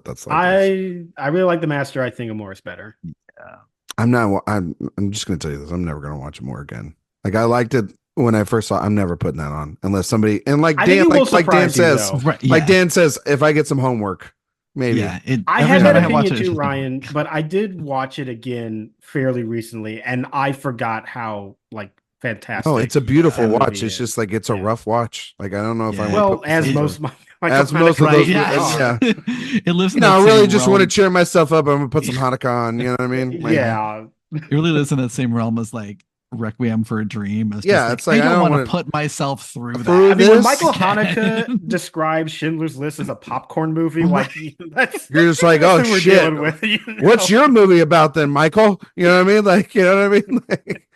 that slide. I really like The Master. I think Amora's better. Yeah. I'm just gonna tell you this. I'm never gonna watch it more again. Like I liked it when I first saw it. I'm never putting that on unless somebody and like I think Dan it will like Dan surprise you, says though. Right, like yeah. Dan says if I get some homework, maybe. Yeah, I every had time that I watch opinion it, it's too, just like, Ryan, but I did watch it again fairly recently, and I forgot how like Oh, it's fantastic a beautiful that watch. movie It's just is. like it's a Yeah. rough watch. Like I don't know if I yeah. want to Well, put as myself most through. Michael As most of Haneke Right, those movies movies, are. yeah. It lives in You know, that I really same just want to realm. cheer myself up. I'm gonna put some Hanukkah on. You know what I mean? Like, Yeah. It really lives in that same realm as like Requiem for a Dream. It's just yeah, like it's like I I don't don't want to want put myself through to through I that mean, when this. Michael Haneke again. describes Schindler's List as a popcorn movie, Right. like that's You're just like, that's oh who we're shit. dealing with. What's your movie about then, Michael? You know what I mean? Like, you know what I mean? Like,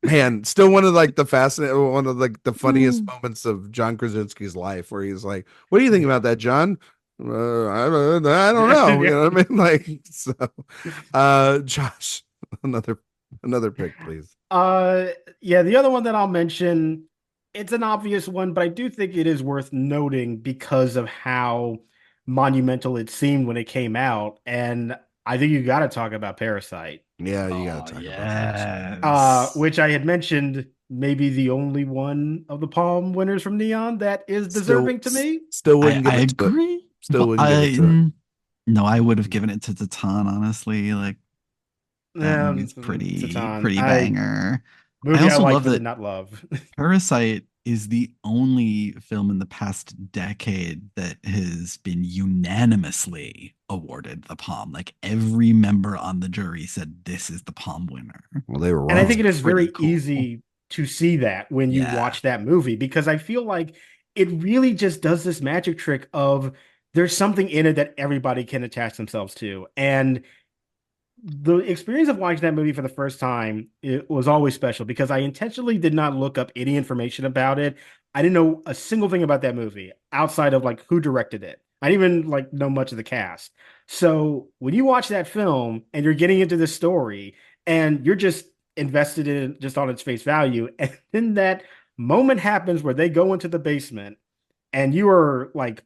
man, still one of like the fascinating, one of like the funniest moments of John Krasinski's life, where he's like, "What do you think about that, John?" I don't know. You Yeah. know what I mean? Like, so, Josh, another pick, please. Uh, yeah, the other one that I'll mention, it's an obvious one, but I do think it is worth noting because of how monumental it seemed when it came out. And I think you got to talk about Parasite, Yeah, you got Oh to talk about Parasite. yes. which I had mentioned maybe the only one of the Palm winners from Neon that is Still, deserving to me. still I, wouldn't give I it to it. agree. Still But wouldn't give it to it. no, I would have given it to Titan, honestly. Like that movie's Titan, pretty banger. I movie I also like love but did that not love. Parasite is the only film in the past decade that has been unanimously awarded the Palm. Like every member on the jury said this is the Palm winner. Well, they were And I wrong. think it is Pretty very cool. easy to see that when you Yeah. watch that movie because I feel like it really just does this magic trick of there's something in it that everybody can attach themselves to. And the experience of watching that movie for the first time, it was always special because I intentionally did not look up any information about it. I didn't know a single thing about that movie outside of like who directed it. I didn't even like know much of the cast. So when you watch that film and you're getting into this story and you're just invested in it just on its face value, and then that moment happens where they go into the basement and you are like,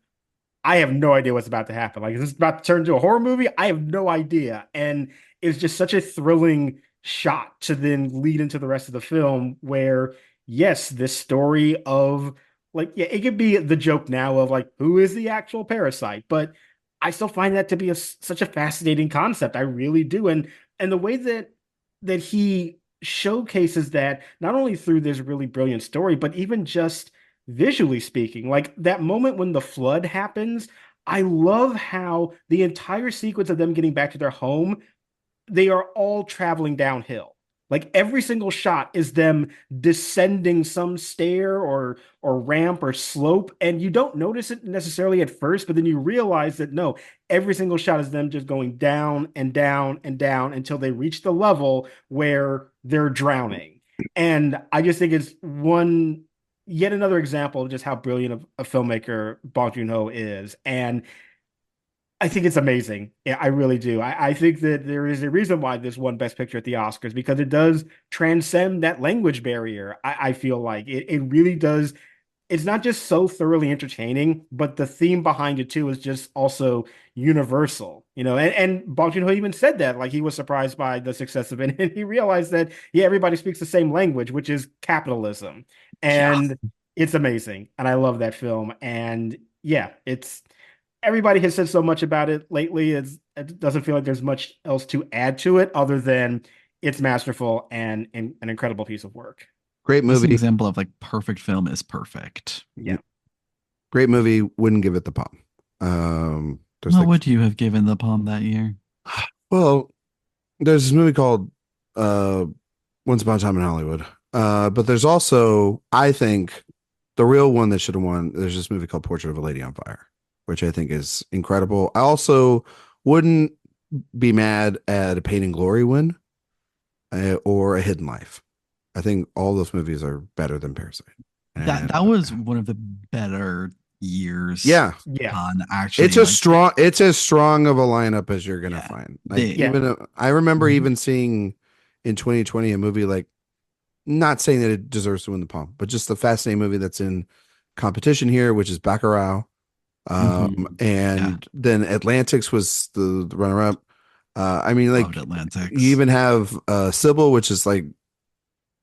I have no idea what's about to happen. Like, is this about to turn into a horror movie? I have no idea. And it's just such a thrilling shot to then lead into the rest of the film where, yes, this story of like, yeah, it could be the joke now of like, who is the actual parasite? But I still find that to be such a fascinating concept. I really do. And the way that he showcases that not only through this really brilliant story, but even just visually speaking, like that moment when the flood happens, I love how the entire sequence of them getting back to their home, they are all traveling downhill. Like every single shot is them descending some stair or ramp or slope, and you don't notice it necessarily at first, but then you realize that no, every single shot is them just going down and down and down until they reach the level where they're drowning. And I just think it's one yet another example of just how brilliant of a filmmaker Bong Joon-ho is. And I think it's amazing. Yeah, I really do. I think that there is a reason why this won Best Picture at the Oscars because it does transcend that language barrier. I feel like it really does. It's not just so thoroughly entertaining, but the theme behind it too is just also universal, you know. And Bong Joon-ho even said that, like he was surprised by the success of it, and he realized that yeah, everybody speaks the same language, which is capitalism, Yeah. and it's amazing, and I love that film, and yeah, it's everybody has said so much about it lately. It doesn't feel like there's much else to add to it other than it's masterful and an incredible piece of work. Great That's an movie. example of like perfect film is perfect. Yeah. Great movie. Wouldn't give it the palm. There's What like, would you have given the Palm that year? well, there's this movie called Once Upon a Time in Hollywood. But there's also, I think, the real one that should have won. There's this movie called Portrait of a Lady on Fire, which I think is incredible. I also wouldn't be mad at a Pain and Glory win or a Hidden Life. I think all those movies are better than Parasite. That was one of the better years. Yeah. Yeah. On actually, It's it's as strong of a lineup as you're gonna Yeah. find. Like Yeah. even I remember Mhm. even seeing in 2020 a movie like, not saying that it deserves to win the palm, but just the fascinating movie that's in competition here, which is Baccarat. And then Atlantics was the runner-up. I mean, like, Loved Atlantics. you even have Sybil, which is like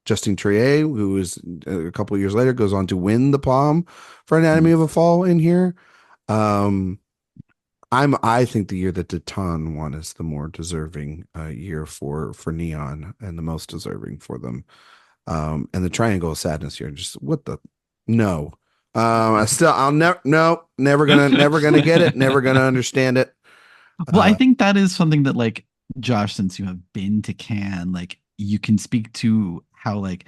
Justine Triet, who is a couple of years later goes on to win the Palme for Anatomy of a Fall in here. I think the year that Titan won is the more deserving year for Neon, and the most deserving for them. And the Triangle of Sadness here, just what the no. I'll never gonna get it, never gonna understand it. Well, I think that is something that, like, Josh, since you have been to Cannes, like, you can speak to how, like,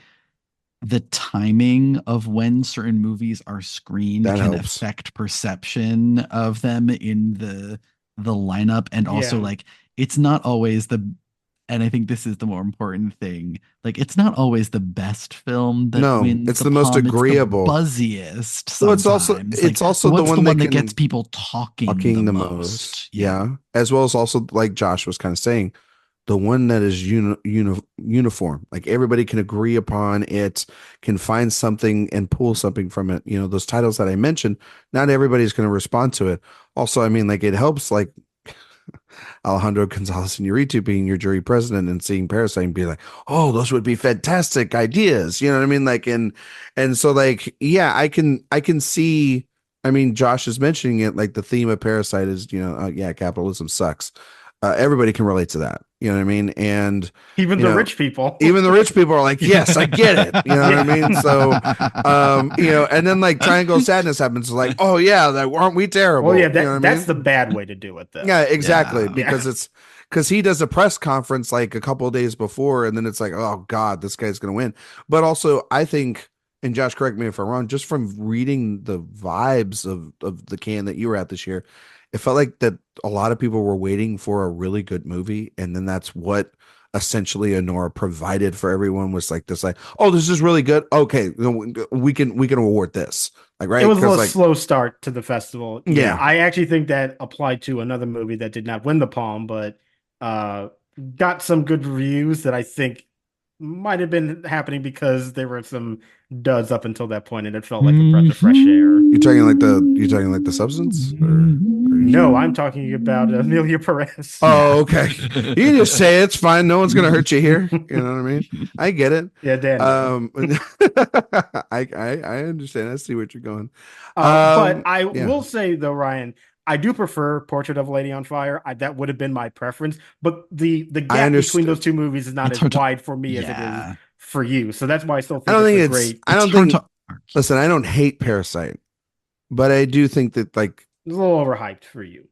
the timing of when certain movies are screened That can helps. affect perception of them in the lineup. And also, like, it's not always and I think this is the more important thing, like, it's not always the best film that wins it's the most Palme, agreeable, it's the buzziest so it's also the one that can gets people talking the most. Yeah, as well as also, like Josh was kind of saying, the one that is uniform, like everybody can agree upon it, can find something and pull something from it. You know, those titles that I mentioned, not everybody's going to respond to it. Also, I mean, like, it helps, like, Alejandro Gonzalez Iñárritu being your jury president and seeing Parasite and be like, oh, those would be fantastic ideas. You know what I mean? Like, and so, like, yeah, I can see, I mean, Josh is mentioning it, like, the theme of Parasite is, capitalism sucks. Everybody can relate to that. You know what I mean? And even the rich people are like, yes, I get it. You know what I mean? So, and then, like, Triangle of Sadness happens, like, oh yeah, aren't we terrible? Well, yeah, that's the bad way to do it, though. Yeah, exactly. Because he does a press conference like a couple of days before, and then it's like, oh God, this guy's gonna win. But also, I think, and Josh, correct me if I'm wrong, just from reading the vibes of the Cannes that you were at this year, it felt like that a lot of people were waiting for a really good movie, and then that's what essentially Anora provided for everyone, was like this, like, oh, this is really good. Okay, we can award this. Like, right? It was a little slow start to the festival. Yeah, I actually think that applied to another movie that did not win the Palme, but got some good reviews that I think might have been happening because there were some duds up until that point, and it felt like a breath of fresh air. You're talking like the Substance? No, I'm talking about Amelia Perez. Oh, okay. You can just say it's fine. No one's gonna hurt you here. You know what I mean? I get it. Yeah, Dan. I understand. I see what you're going. But I will say, though, Ryan, I do prefer Portrait of a Lady on Fire. That would have been my preference, but the gap between those two movies is not as wide for me as it is for you. So that's why I still think listen, I don't hate Parasite, but I do think that, like, it's a little overhyped for you.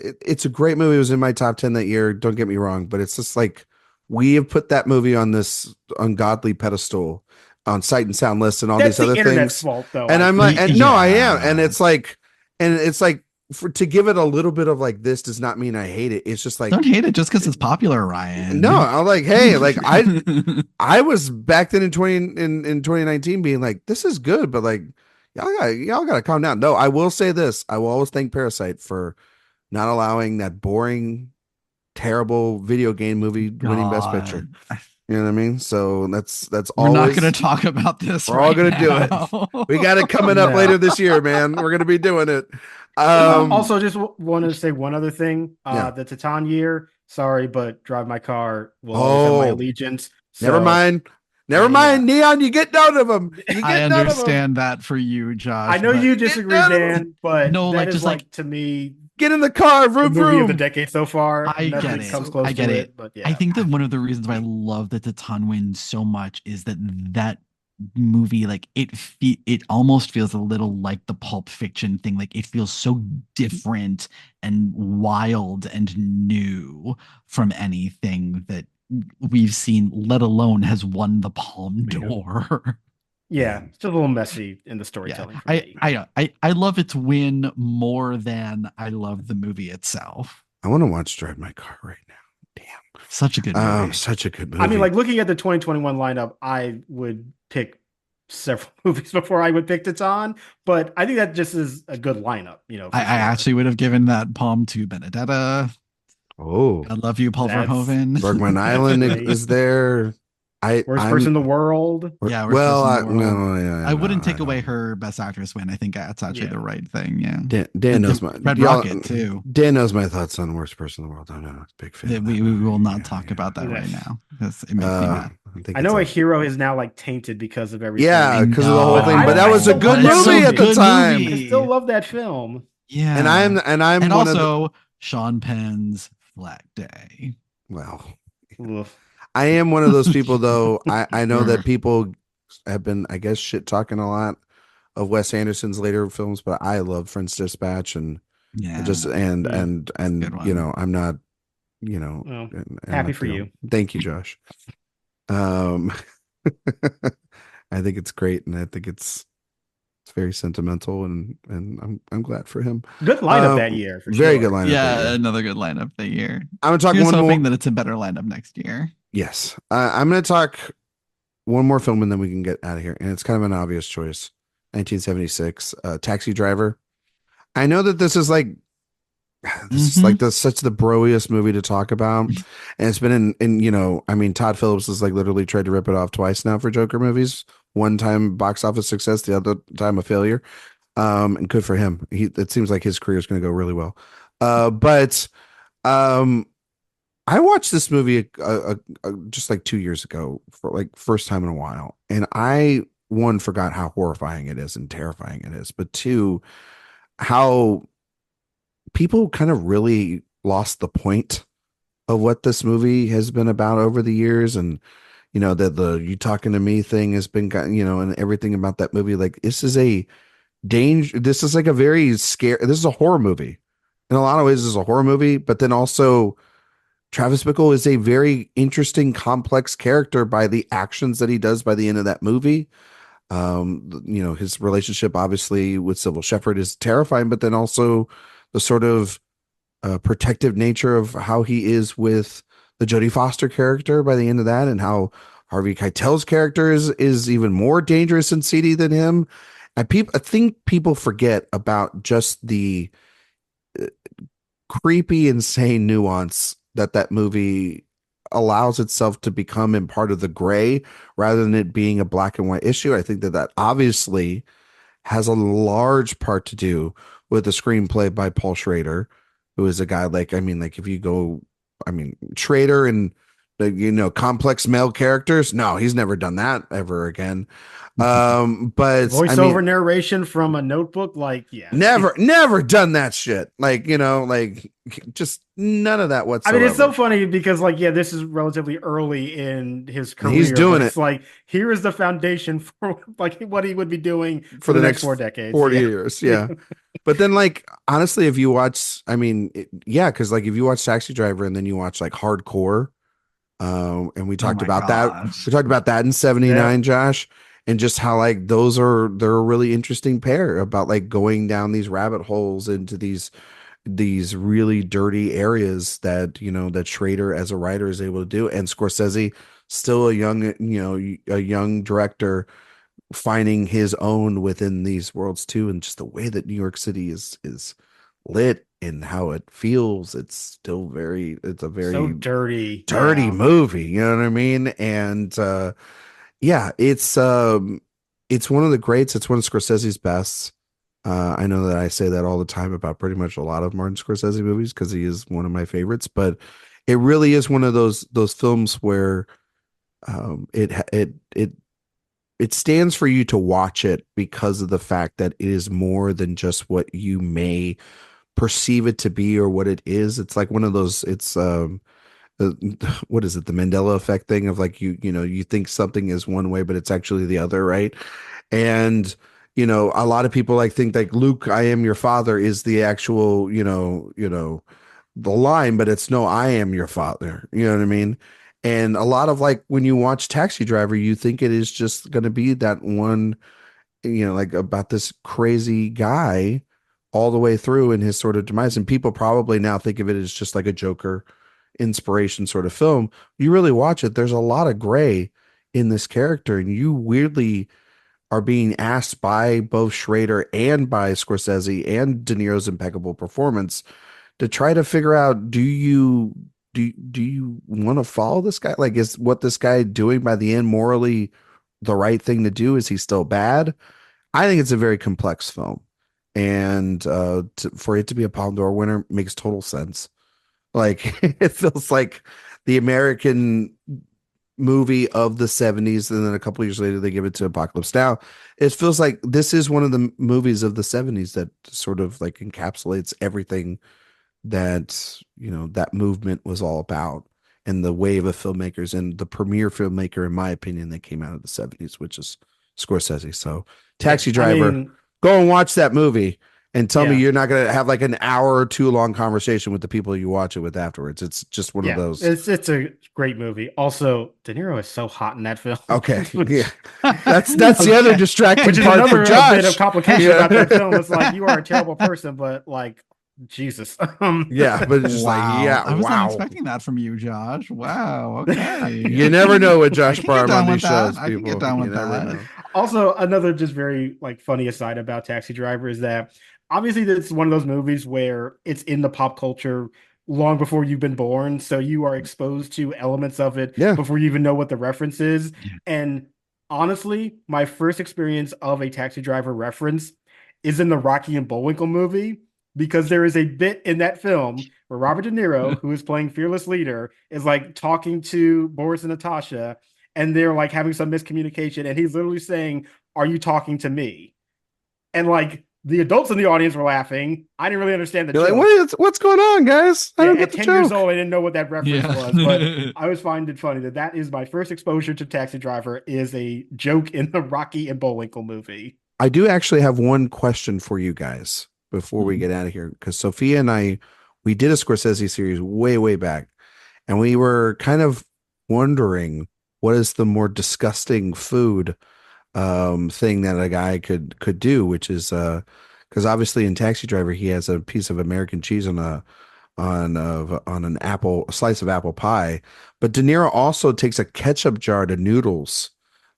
It's a great movie. It was in my top 10 that year. Don't get me wrong, but it's just like, we have put that movie on this ungodly pedestal on Sight and Sound lists and all these other things. Fault, though, and I'm like, and no, I am. And it's like, to give it a little bit of, like, this does not mean I hate it. It's just like, don't hate it just because it's popular, Ryan. No, I'm like, hey, like, I was back then in 2019 being like, this is good, but, like, y'all gotta calm down. No, I will say this. I will always thank Parasite for not allowing that boring, terrible video game movie winning Best Picture. You know what I mean? So that's all. We're not going to talk about this. We're all going to do it. We got it coming up later this year, man. We're going to be doing it. Also, just wanted to say one other thing. The Titan year. Sorry, but Drive My Car will always have my allegiance. So, never mind. Neon, you get none of them. I understand that for you, Josh. I know you disagree, Dan, but no, that is like, to me, get in the car, vroom, the movie vroom. of the decade so far. I get it. Comes close I get to it. But yeah. I think that one of the reasons why I love that the Titan wins so much is that movie, like, it almost feels a little like the Pulp Fiction thing. Like, it feels so different and wild and new from anything that we've seen, let alone has won the Palme d'Or. Yeah, it's just a little messy in the storytelling. Yeah. I love its win more than I love the movie itself. I want to watch Drive My Car right now. Damn, such a good movie. Such a good movie. I mean, like, looking at the 2021 lineup, I would pick several movies before I would pick Titan, but I think that just is a good lineup. You know, I actually would have given that Palme to Benedetta. Oh, I love you, Paul Verhoeven. Bergman Island is there. Worst person I'm in the world. Yeah, worst well, person in the world. no, yeah, I wouldn't no, I take away don't. her Best Actress win. I think that's actually Yeah. the right thing. Yeah. Dan knows And my Red y'all. Rocket too. Dan knows my thoughts on worst person in the world. I know, big fan of that We movie. will not Yeah, talk yeah. about that right Yes. now because it makes me mad. I think I it's know a a hero is now like tainted because of I yeah, everything, because of the whole but thing. But know, that I was a still good love but it's that so movie at the movie. good time. I still movie. love that film. Yeah. And I'm And one of the also Sean Penn's Flat Day. well, Ugh. I am one of those people though. I know that people have been, I guess, shit talking a lot of Wes Anderson's later films, but I love French Dispatch and Yeah, just Yeah. it's a good you one. know, I'm not, you know, Well, I'm happy not for the you. thank you, Josh. Um I think it's great and I think it's very sentimental and I'm glad for him. Good lineup that year for Very good sure. lineup that Yeah, year. another good lineup that year. I'm gonna talk Here's one more. hoping that it's a better lineup next year. Yes, I'm gonna talk one more film and then we can get out of here. And it's kind of an obvious choice. 1976, Taxi Driver. I know that this is like this is Hmm. like the such the broiest movie to talk about, and it's been in you know I mean Todd Phillips has like literally tried to rip it off twice now for Joker movies. One time box office success, the other time a failure. And good for him. It seems like his career is going to go really well. But um, I watched this movie just like 2 years ago for like first time in a while, and I one forgot how horrifying it is and terrifying it is, but two how people kind of really lost the point of what this movie has been about over the years, and you know that the "you talking to me" thing has been you know, and everything about that movie. Like this is a danger. This is like a very scary. This is a horror movie. In a lot of ways, this is a horror movie, but then also Travis Bickle is a very interesting, complex character by the actions that he does by the end of that movie. You know, his relationship obviously with Sybil Shepherd is terrifying, but then also the sort of protective nature of how he is with the Jodie Foster character by the end of that, and how Harvey Keitel's character is even more dangerous and seedy than him. I think people forget about just the creepy, insane nuance that movie allows itself to become in part of the gray rather than it being a black and white issue. I think that obviously has a large part to do with the screenplay by Paul Schrader, who is a guy like, I mean, like if you go, I mean, Schrader and the, you know, complex male characters. No, he's never done that ever again. But I Voiceover mean, narration from a notebook, like, yeah. never done that shit. Like, you know, like just none of that I mean, it's so whatsoever. funny because, like, yeah, this is relatively early in his And he's career, but doing it it's like, here is the foundation for like what he would be doing for for the the next next 4 decades. 40 Yeah. years. Yeah. But then, like, honestly, if you watch, I mean, yeah, because like if you watch Taxi Driver and then you watch like Hardcore, and we Oh talked my about that, we gosh. talked about that in Yeah. '79, Josh, and just how like they're a really interesting pair about like going down these rabbit holes into these really dirty areas that you know that Schrader as a writer is able to do, and Scorsese still a young you know a young director finding his own within these worlds too, and just the way that New York City is lit and how it feels. It's still very it's a So very dirty. dirty Yeah. movie, you know what I mean? And yeah, it's one of the greats. It's one of Scorsese's best. I know that I say that all the time about pretty much a lot of Martin Scorsese movies because he is one of my favorites, but it really is one of those films where it stands for you to watch it because of the fact that it is more than just what you may perceive it to be or what it is. It's like one of those. It's uh, what is it? The Mandela effect thing of like you know you think something is one way, but it's actually the other, right? And you know a lot of people like think like Luke, I am your father is the actual the line, but it's no, I am your father. You know what I mean? And a lot of like when you watch Taxi Driver, you think it is just going to be that one, you know, like about this crazy guy all the way through in his sort of demise. And people probably now think of it as just like a Joker inspiration sort of film. You really watch it, there's a lot of gray in this character, and you weirdly are being asked by both Schrader and by Scorsese and De Niro's impeccable performance to try to figure out, do you do you want to follow this guy? Like, is what this guy doing by the end morally the right thing to do? Is he still bad? I think it's a very complex film, and for it to be a Palme d'Or winner makes total sense. Like, it feels like the American movie of the 70s, and then a couple years later they give it to Apocalypse Now. It feels like this is one of the movies of the 70s that sort of like encapsulates everything that, that movement was all about, and the wave of filmmakers, and the premier filmmaker, in my opinion, that came out of the 70s, which is Scorsese. So Taxi Driver, go and watch that movie and tell me you're not going to have like an hour or two long conversation with the people you watch it with afterwards. It's just one of those. It's a great movie. Also, De Niro is so hot in that film. Okay. Yeah. That's the other distracting part for Josh. Bit of complication about that film. It's like, you are a terrible person, but like, Jesus. Yeah, but it's just I was not expecting that from you, Josh. Wow. Okay. You never know what Josh Parham on these shows, people. I can get down with that. Also, another just very like funny aside about Taxi Driver is that obviously it's one of those movies where it's in the pop culture long before you've been born, so you are exposed to elements of it before you even know what the reference is. And honestly, my first experience of a Taxi Driver reference is in the Rocky and Bullwinkle movie, because there is a bit in that film where Robert De Niro, who is playing Fearless Leader, is like talking to Boris and Natasha, and they're like having some miscommunication, and he's literally saying, "Are you talking to me?" And like, the adults in the audience were laughing. I didn't really understand the joke. Like, what's going on, guys? I don't get at the 10 joke. years old, I didn't know what that reference was, but I was finding it funny that is my first exposure to Taxi Driver, is a joke in the Rocky and Bullwinkle movie. I do actually have one question for you guys before we get out of here, because Sophia and I, we did a Scorsese series way back, and we were kind of wondering what is the more disgusting food thing that a guy could do, which is because obviously in Taxi Driver he has a piece of American cheese on an a slice of apple pie, but De Niro also takes a ketchup jar to noodles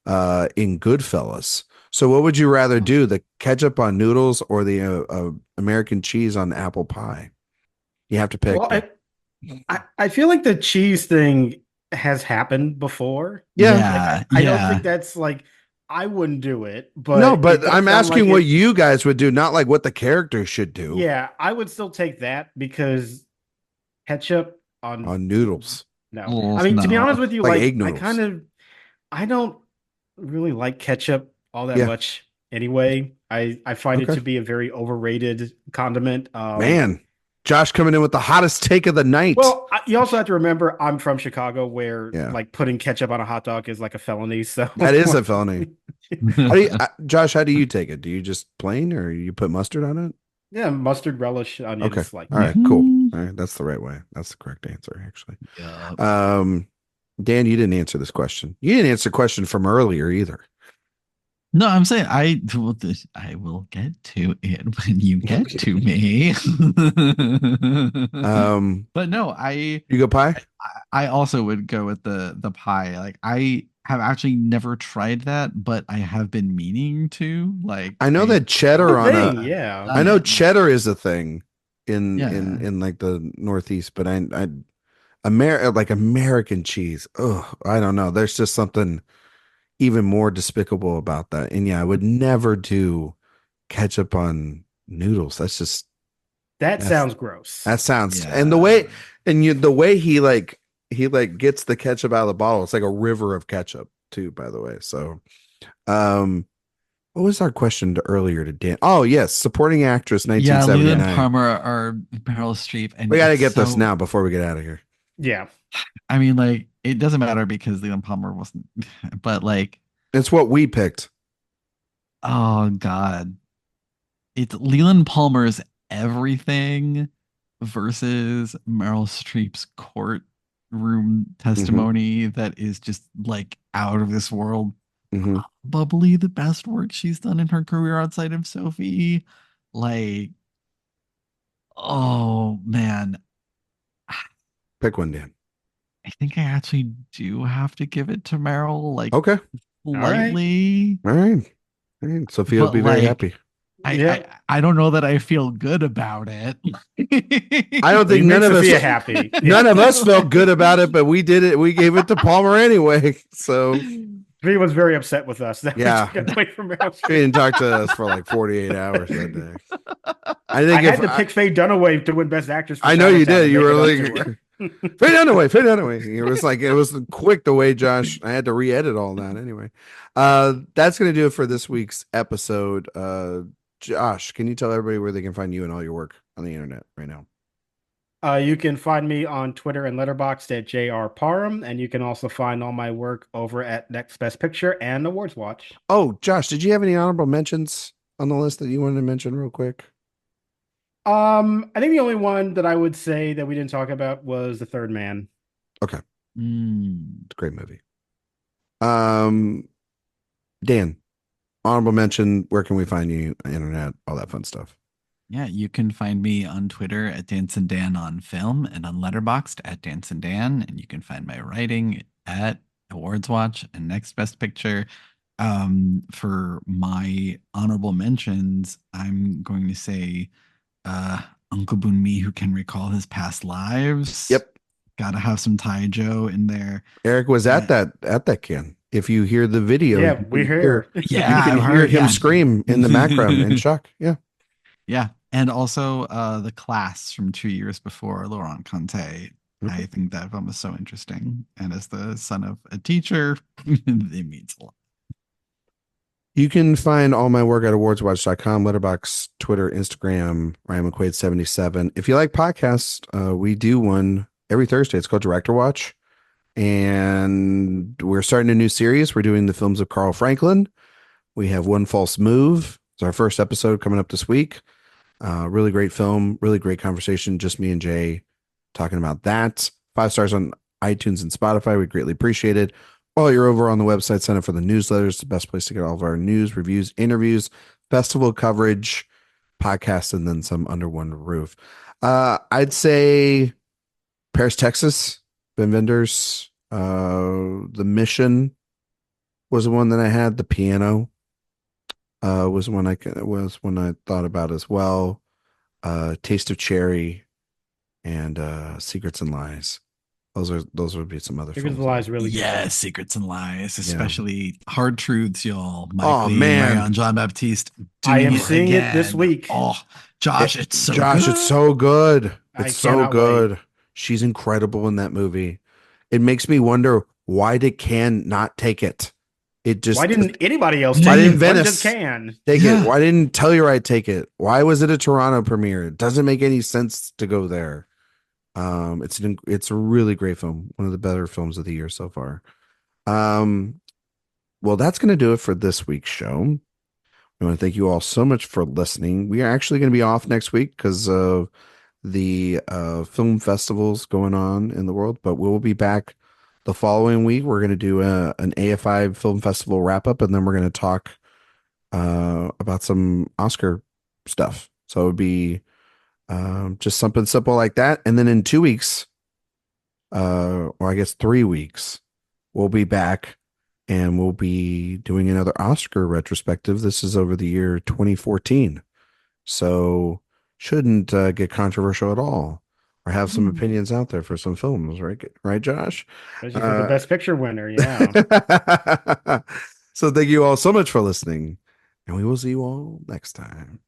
in Goodfellas. So what would you rather do, the ketchup on noodles or the American cheese on apple pie? You have to pick. Well, I feel like the cheese thing has happened before. Yeah. I don't think that's like, I wouldn't do it, but no, but I'm asking what you guys would do, not like what the character should do. Yeah, I would still take that, because ketchup on noodles. No, I mean, to be honest with you, like egg noodles. I don't really like ketchup all that much anyway. I find it to be a very overrated condiment. Man, Josh coming in with the hottest take of the night. Well, you also have to remember I'm from Chicago, where like putting ketchup on a hot dog is like a felony. So that is a felony. Josh, how do you take it? Do you just plain, or you put mustard on it? Yeah, mustard, relish, onions. Okay. Like, all right, cool. All right, that's the right way. That's the correct answer, actually. Dan, you didn't answer this question. You didn't answer the question from earlier either. No, I'm saying I will get to it when you get to me. But no, you go pie. I also would go with the pie. Like, I have actually never tried that, but I have been meaning to. Like, I know that cheddar I know cheddar is a thing in like the Northeast, but American cheese. Oh, I don't know. There's just something even more despicable about that. And I would never do ketchup on noodles. That sounds gross. That sounds, and the way he gets the ketchup out of the bottle, it's like a river of ketchup too, by the way. So what was our question earlier to Dan? Oh yes, supporting actress 1979. Leland Palmer or Meryl Streep, and we got to get this now before we get out of here. Yeah. I mean, like, it doesn't matter because Leland Palmer wasn't, but like, it's what we picked. Oh God. It's Leland Palmer's Everything versus Meryl Streep's courtroom testimony that is just like out of this world. Probably the best work she's done in her career outside of Sophie. Like, oh man. Pick one, Dan. I think I actually do have to give it to Meryl. Like, okay, slightly. All right. Sophia will be very happy. I don't know that I feel good about it. I don't think none of us happy. None of us felt good about it, but we did it. We gave it to Palmer anyway. So he was very upset with us. That yeah, we got away from he didn't talk to us for like 48 hours that day. I had to pick Faye Dunaway to win Best Actress. I know you did. You were like Faye Dunaway. It was quick the way Josh. I had to re-edit all that anyway. That's gonna do it for this week's episode. Josh, can you tell everybody where they can find you and all your work on the internet right now? You can find me on Twitter and Letterboxd at JR Parham, and you can also find all my work over at Next Best Picture and AwardsWatch. Oh, Josh, did you have any honorable mentions on the list that you wanted to mention real quick? I think the only one that I would say that we didn't talk about was The Third Man. Okay. It's a great movie. Dan, honorable mention, where can we find you on the internet, all that fun stuff? Yeah, you can find me on Twitter at Danson Dan on Film and on Letterboxd at Danson Dan, and you can find my writing at AwardsWatch and Next Best Picture. For my honorable mentions, I'm going to say Uncle Boonmee, who can recall his past lives. Yep. Gotta have some Tai Joe in there. Eric was at that can. If you hear the video, yeah, we hear. Yeah, you can hear him scream in the background in shock. Yeah. Yeah. And also The Class from 2 years before, Laurent Conte. I think that film is so interesting. And as the son of a teacher, it means a lot. You can find all my work at awardswatch.com, Letterboxd, Twitter, Instagram, Ryan McQuade 77. If you like podcasts, we do one every Thursday. It's called Director Watch. And we're starting a new series. We're doing the films of Carl Franklin. We have One False Move. It's our first episode coming up this week. Really great film, really great conversation. Just me and Jay talking about that. 5 stars on iTunes and Spotify. We greatly appreciate it. While you're over on the website, sign up for the newsletters. It's the best place to get all of our news, reviews, interviews, festival coverage, podcasts, and then some under one roof. I'd say Paris, Texas, Ben Vendors. The Mission was the one that I had. The Piano was one I thought about as well. Taste of Cherry and Secrets and Lies. Those would be some other Secrets films. and Lies really good. Yeah, Secrets and Lies, especially Hard Truths, y'all. Oh, man. Marion Jean Baptiste. I am seeing it this week. Oh, Josh, it's so Josh, good. it's so good. It's so good. Wait. She's incredible in that movie. It makes me wonder, why did Cannes not take it? Why didn't anybody else take Why it? didn't Venice take it? Why didn't Telluride take it? Why was it a Toronto premiere? It doesn't make any sense to go there. It's a really great film. One of the better films of the year so far. Well, that's going to do it for this week's show. I want to thank you all so much for listening. We are actually going to be off next week because of the film festivals going on in the world, but we'll be back the following week. We're going to do an AFI Film Festival wrap up, and then we're going to talk about some Oscar stuff. So it would be just something simple like that. And then in 2 weeks, or I guess 3 weeks, we'll be back and we'll be doing another Oscar retrospective. This is over the year 2014. So shouldn't get controversial at all, or have some opinions out there for some films, right? Right, Josh? Especially for the Best Picture winner, yeah. So thank you all so much for listening, and we will see you all next time.